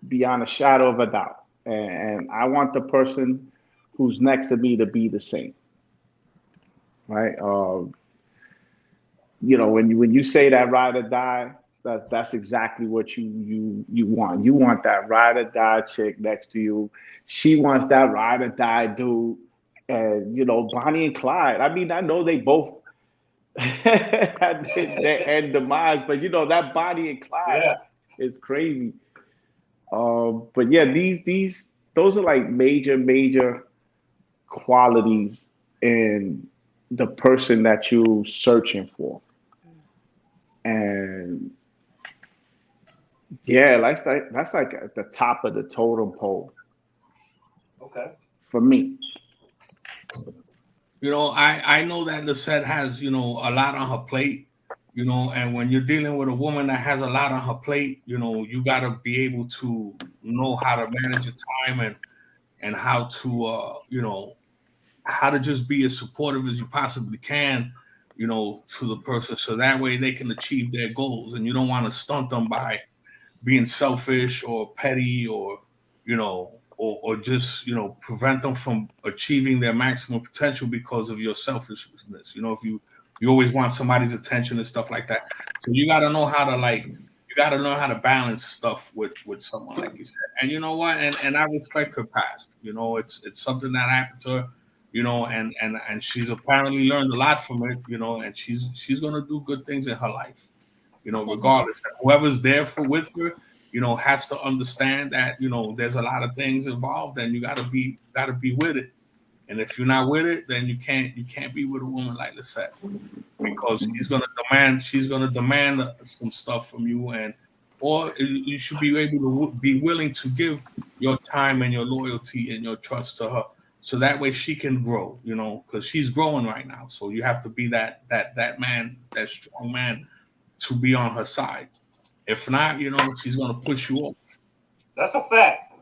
beyond a shadow of a doubt, and I want the person who's next to me to be the same. Right. You know, when you say that ride or die, that's exactly what you want. You want that ride or die chick next to you. She wants that ride or die dude. And you know, Bonnie and Clyde. I mean, I know they both had their end demise, but you know that Bonnie and Clyde is crazy. But yeah, those are like major qualities in the person that you're searching for. And yeah, that's like at the top of the totem pole. Okay. For me. You know, I know that Lizette has, you know, a lot on her plate, you know, and when you're dealing with a woman that has a lot on her plate, you know, you got to be able to know how to manage your time and how to, you know, how to just be as supportive as you possibly can, you know, to the person. So that way they can achieve their goals. And you don't want to stunt them by being selfish or petty or, you know, or just, you know, prevent them from achieving their maximum potential because of your selfishness. You know, if you always want somebody's attention and stuff like that. So you got to know how to balance stuff with someone, like you said. And you know what? And I respect her past. You know, it's something that happened to her, you know, and she's apparently learned a lot from it, you know, and she's going to do good things in her life, you know, regardless. Whoever's there with her, you know, has to understand that, you know, there's a lot of things involved and you gotta be with it. And if you're not with it, then you can't be with a woman like Lizette, because she's gonna demand some stuff from you, or you should be able to be willing to give your time and your loyalty and your trust to her, so that way she can grow, you know, because she's growing right now. So you have to be that man, that strong man, to be on her side. If not, you know, she's going to push you off. That's a fact.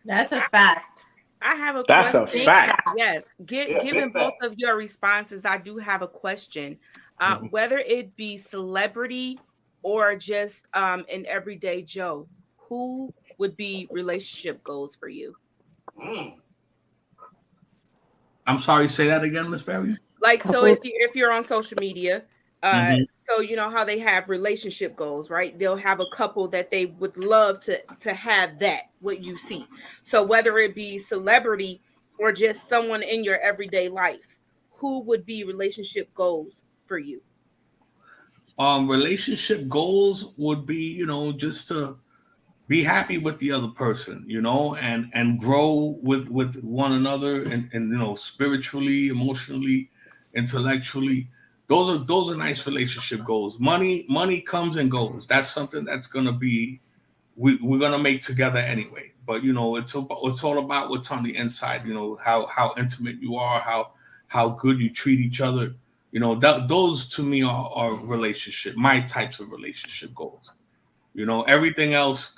That's a fact. I have a That's question. a fact. Yes. Given both of your responses, I do have a question. Whether it be celebrity or just an everyday Joe, who would be relationship goals for you? I'm sorry, say that again, Miss Barry. Like, so if you're on social media, so you know how they have relationship goals, right? They'll have a couple that they would love to have that, what you see. So whether it be celebrity or just someone in your everyday life, who would be relationship goals for you? Relationship goals would be, you know, just to be happy with the other person, you know, and grow with one another and you know, spiritually, emotionally, intellectually. Those are nice relationship goals. Money comes and goes. That's something that's gonna be we're gonna make together anyway. But you know, it's all about what's on the inside. You know, how intimate you are, how good you treat each other. You know, those to me are my types of relationship goals. You know, everything else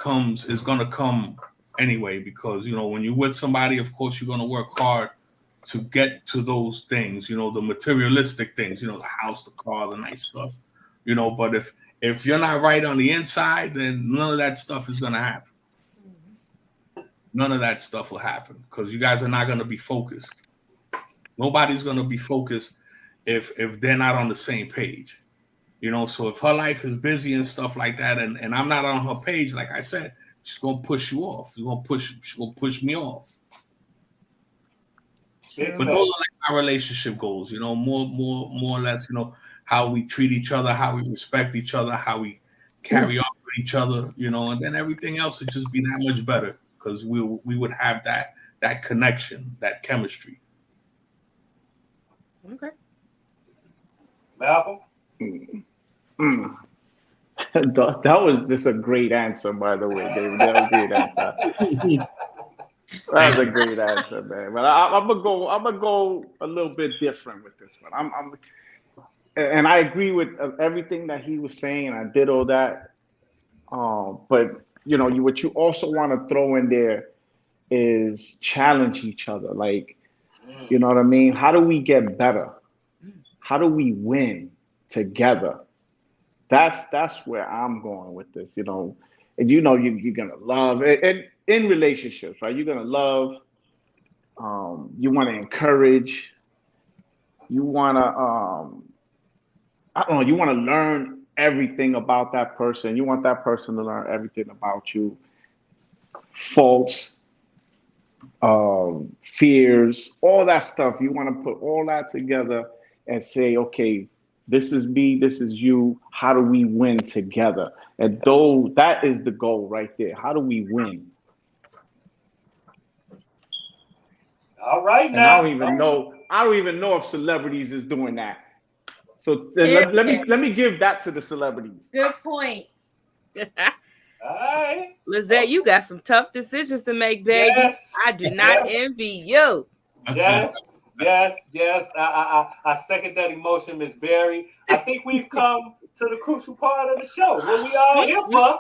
is gonna come anyway, because you know, when you're with somebody, of course you're gonna work hard to get to those things, you know, the materialistic things, you know, the house, the car, the nice stuff, you know. But if you're not right on the inside, then none of that stuff is going to happen. None of that stuff will happen, because you guys are not going to be focused. Nobody's going to be focused if they're not on the same page, you know. So if her life is busy and stuff like that, and I'm not on her page, like I said, she's gonna push you off. She's gonna push me off. But those are like our relationship goals, more or less, how we treat each other, how we respect each other, how we carry on with each other, and then everything else would just be that much better because we would have that connection, that chemistry. Okay. Malcolm? That was just a great answer, by the way, David. That was a great answer. That was a great answer, man. But I'm gonna go a little bit different with this one. And I agree with everything that he was saying, and I did all that. But what you also want to throw in there is challenge each other. Like, you know what I mean? How do we get better? How do we win together? That's where I'm going with this, and you're gonna love it. And in relationships, right? You're gonna love. You want to encourage. You want to I don't know. You want to learn everything about that person. You want that person to learn everything about you. Faults, fears, all that stuff. You want to put all that together and say, okay, this is me, this is you. How do we win together? And that is the goal right there. How do we win? All right, and now. I don't even know if celebrities is doing that. So let me give that to the celebrities. Good point. All right. Lizette, you got some tough decisions to make, baby. Yes. I do not envy you. Yes. I second that emotion, Miss Berry. I think we've come to the crucial part of the show. What we all here for? I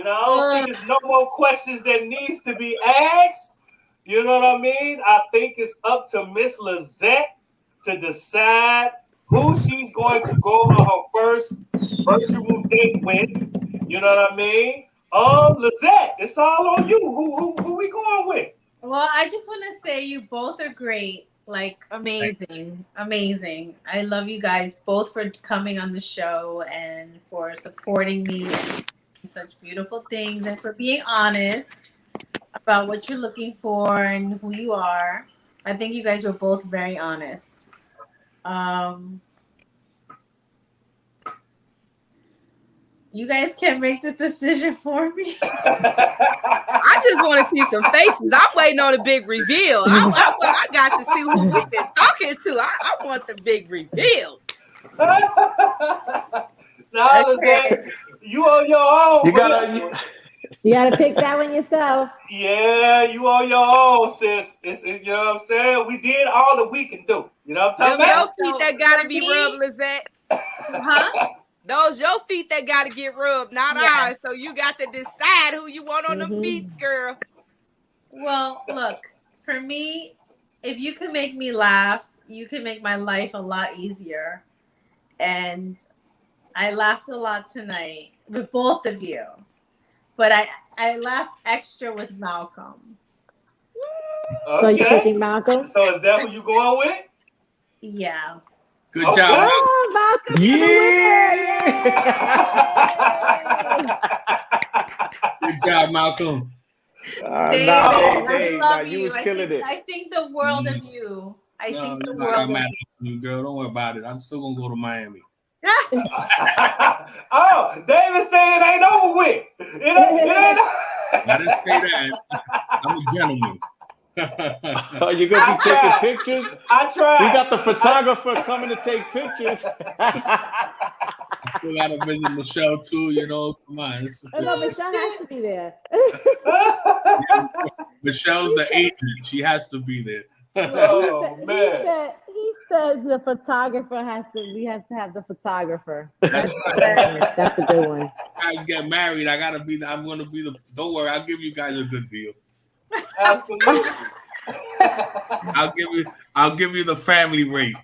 don't think there's no more questions that needs to be asked. You know what I mean? I think it's up to Miss Lizette to decide who she's going to go on her first virtual date with. You know what I mean? Lizette, it's all on you. Who we going with? Well, I just want to say you both are great. Like, amazing. I love you guys both for coming on the show and for supporting me and such beautiful things and for being honest about what you're looking for and who you are. I think you guys were both very honest. You guys can't make this decision for me. I just want to see some faces. I'm waiting on a big reveal. I got to see who we've been talking to. I want the big reveal. Now, Lizette, you on your own. You gotta pick that one yourself. Yeah, you on your own, sis. You know what I'm saying? We did all that we can do. You know what I'm talking about? Your feet that gotta be rubbed, Lizette. Huh? Those your feet that gotta get rubbed, not ours. So you got to decide who you want on them feet, girl. Well, look, for me, if you can make me laugh, you can make my life a lot easier. And I laughed a lot tonight with both of you. But I laughed extra with Malcolm. Okay. So you're picking Malcolm? So is that who you going with? Yeah. Good job. Oh, Malcolm. Good job, Malcolm. David, you was killing it. I think the world of you. I think the world of you, girl. Don't worry about it. I'm still gonna go to Miami. Oh, David said it ain't over with. It ain't. I didn't say that. I'm a gentleman. Oh, you're gonna be taking pictures? I tried. We got the photographer coming to take pictures. We gotta visit Michelle too, Come on. No, Michelle has to be there. Michelle's the agent. She has to be there. Oh man. He said the photographer we have to have the photographer. That's That's a good one. You guys get married. I'm gonna be don't worry, I'll give you guys a good deal. Absolutely. I'll give you the family rate.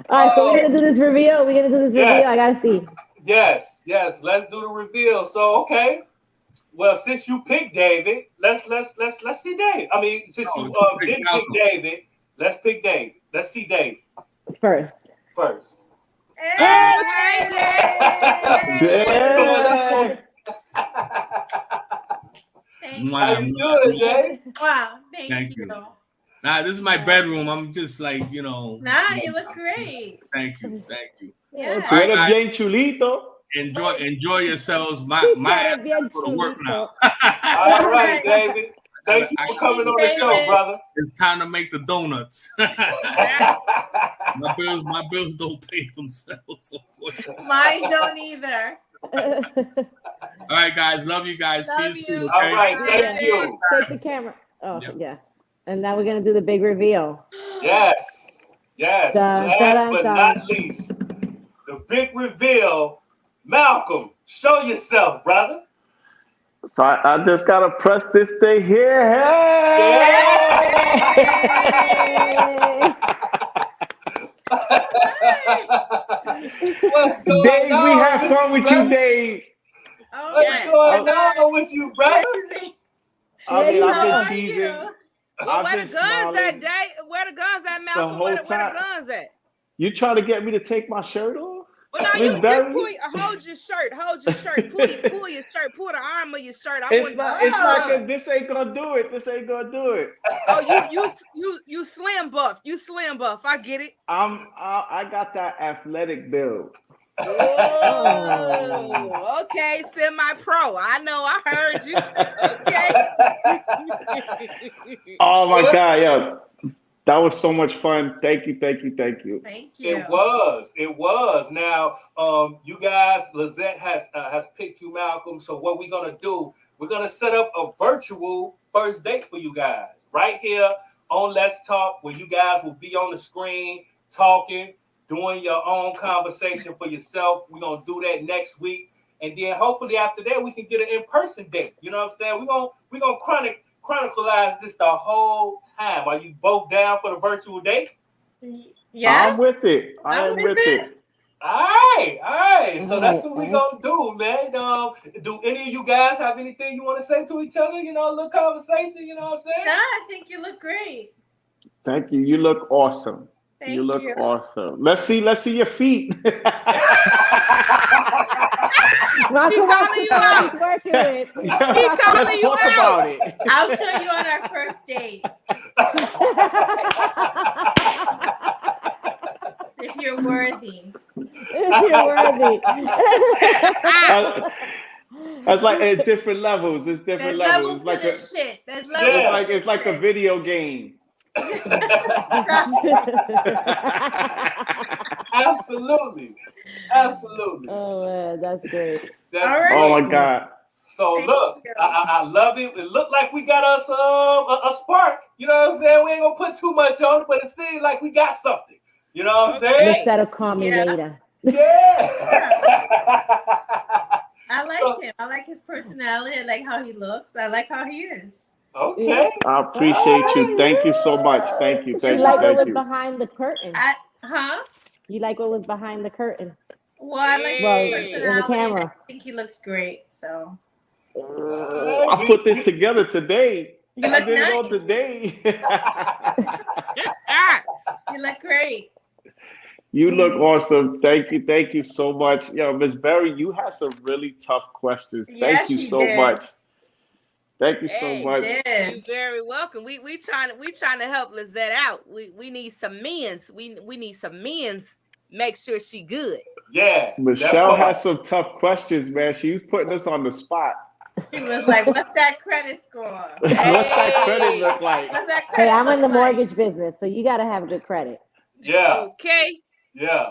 All right, so we're gonna do this reveal. I gotta see. Yes. Let's do the reveal. So okay. Well, since you picked David, let's see David. I mean, since you didn't pick David, let's pick David. Let's see David first. Hey, Yeah. Thank How you doing, Jay? Wow, Thank you. Nah, this is my bedroom. I'm just like, Nah, you look great. Thank you. Yeah. Tú eres bien chulito. Enjoy yourselves. My ass gotta go to work now. All right, David. Thank you for coming on the show, brother. It's time to make the donuts. my bills don't pay themselves, unfortunately. Mine don't either. All right, guys. Love you guys. See you soon. Okay? All right, thank you. Take the camera. Oh, yeah. And now we're going to do the big reveal. Yes. Last but dun. not least, the big reveal. Malcolm, show yourself, brother. So I just gotta press this thing here. What's going Dave, on we have with fun you, with brother? you, Dave. What's going on with you, brother? I mean, I've How been are teasing. you? Well, where the been guns at, smiling Dave? Where the guns at, the Malcolm? whole Where the time. guns at? You trying to get me to take my shirt off? Well, now Miss you Berry? just hold your shirt. Pull your shirt. Pull the arm of your shirt. It's not good. This ain't gonna do it. Oh, you slim buff. I get it. I got that athletic build. Oh, okay, semi-pro. I know. I heard you. Okay. Oh my God, yo. That was so much fun. Thank you. Thank you. It was. Now, you guys, Lizette has picked you, Malcolm. So what we're gonna do? We're gonna set up a virtual first date for you guys right here on Let's Talk, where you guys will be on the screen talking, doing your own conversation for yourself. We're gonna do that next week, and then hopefully after that we can get an in-person date. You know what I'm saying? We're gonna chronicleize this the whole time. Are you both down for the virtual date? Yes. I'm with it. I am with it. All right. So that's what we're gonna do, man. Do any of you guys have anything you want to say to each other? A little conversation. You know what I'm saying? Nah, I think you look great. Thank you. You look awesome. You look awesome. Let's see your feet. Malcolm calling you out. Working with. Let's talk about it. I'll show you on our first date. If you're worthy. That's like at different levels. It's different levels. There's levels to this shit. There's levels. It's like a video game. Absolutely. Oh man, that's great. Oh my God. So look, I love it. It looked like we got us a spark. You know what I'm saying? We ain't gonna put too much on it, but it seems like we got something. You know what I'm saying? Miss that'll call me later. Yeah. I like him. I like his personality. I like how he looks. I like how he is. Okay. I appreciate you. Thank you so much. Thank you. She like what was behind the curtain. You like what was behind the curtain? Well, I like his in the personality. camera. I think he looks great. So I put this together today. You I look did it all nice. today. You look great. You look awesome. Thank you so much. Yo, Miss Berry, you had some really tough questions. Thank you so much. Thank you so much. You're very welcome. We trying to help Lizette out. We need some men's. We need some men's. Make sure she good. Yeah. Michelle has some tough questions, man. She was putting us on the spot. She was like, "What's that credit score? What's that credit look like?" What's that credit Hey, I'm in the look like?" mortgage business, so you got to have good credit. Yeah. Okay. Yeah.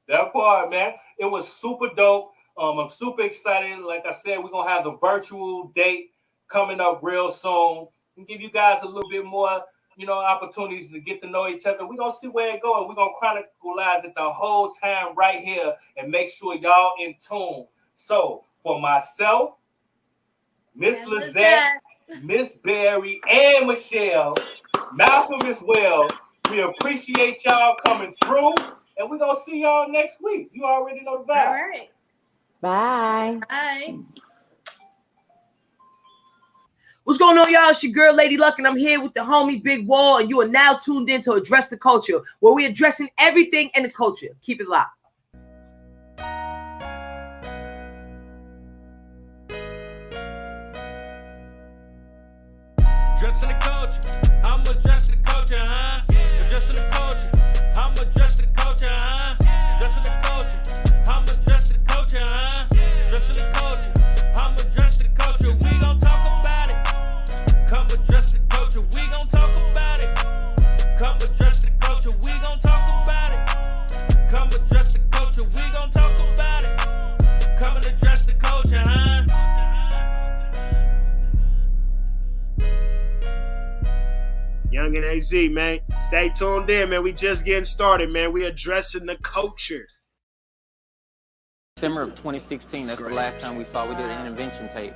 That part, man. It was super dope. I'm super excited. Like I said, we're gonna have the virtual date coming up real soon and give you guys a little bit more, opportunities to get to know each other. We're gonna see where it goes. We're gonna chronicleize it the whole time right here and make sure y'all in tune. So for myself, Miss Lizette, Miss Berry, and Michelle, Malcolm as well, we appreciate y'all coming through, and we're gonna see y'all next week. You already know the vibe. All right. Bye. Bye. What's going on, y'all? It's your girl, Lady Luck, and I'm here with the homie Big Wall, and you are now tuned in to Address the Culture, where we're addressing everything in the culture. Keep it locked. Addressing the culture, I'm addressing the culture, huh? Addressing the culture, I'm addressing the culture, huh? Addressing the culture, I'm addressing the culture, huh? Addressing the culture, I'm addressing the culture. We gon' talk about it. Come address the culture, we gon' talk about it. Come address the culture, we gon' talk about it. Come address the culture, we gon' talk about it. Come and address the culture, huh? Young and AZ, man. Stay tuned in, man. We just getting started, man. We addressing the culture. December of 2016, that's the last time we saw. We did an intervention tape.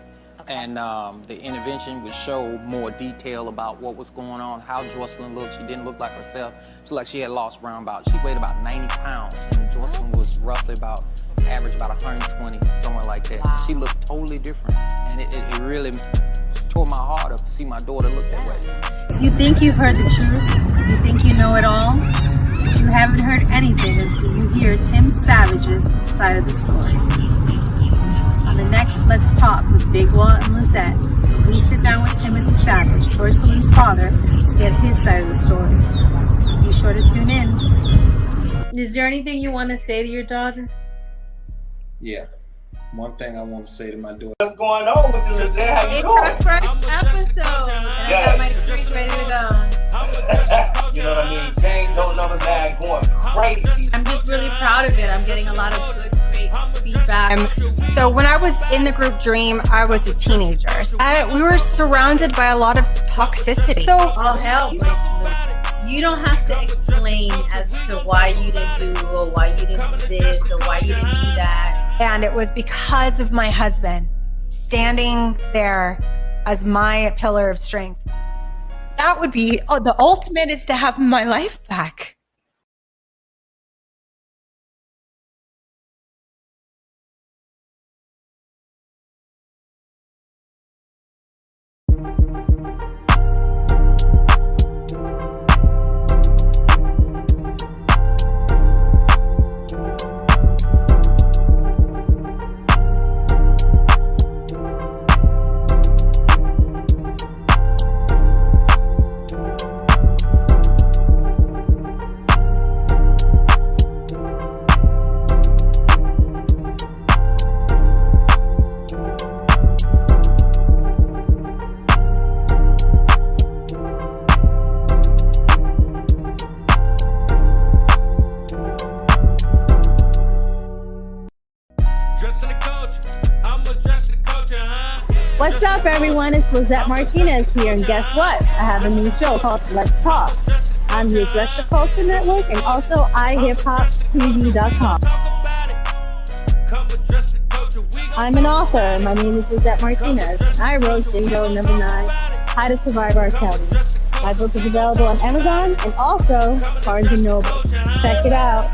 And the intervention would show more detail about what was going on, how Jocelyn looked. She didn't look like herself. She looked like she had lost around she weighed about 90 pounds. And Jocelyn was roughly average about 120, somewhere like that. Wow. She looked totally different. And it really tore my heart up to see my daughter look that way. You think you've heard the truth? You think you know it all? But you haven't heard anything until you hear Tim Savage's side of the story. On the next Let's Talk with Bigg and Lizette, we sit down with Timothy Savage, Jocelyn's father, to get his side of the story. Be sure to tune in. Is there anything you want to say to your daughter? Yeah. One thing I want to say to my daughter. What's going on with you, Lizette? How you doing? It's our first episode, and I got my drink ready to go. You know what I mean? Change those numbers now going crazy. I'm just really proud of it. I'm getting a lot of good, great feedback. So when I was in the group Dream, I was a teenager. We were surrounded by a lot of toxicity. So all hell breaks loose. You don't have to explain as to why you didn't do, or why you didn't do this, or why you didn't do that. And it was because of my husband standing there as my pillar of strength. That would be, the ultimate is to have my life back. What's up, everyone? It's Lizzette Martinez here, and guess what? I have a new show called Let's Talk. I'm the Address the Culture Network and also iHipHopTV.com. I'm an author, and my name is Lizzette Martinez. I wrote Jingo #9, How to Survive R. Kelly. My book is available on Amazon and also Barnes & Noble. Check it out.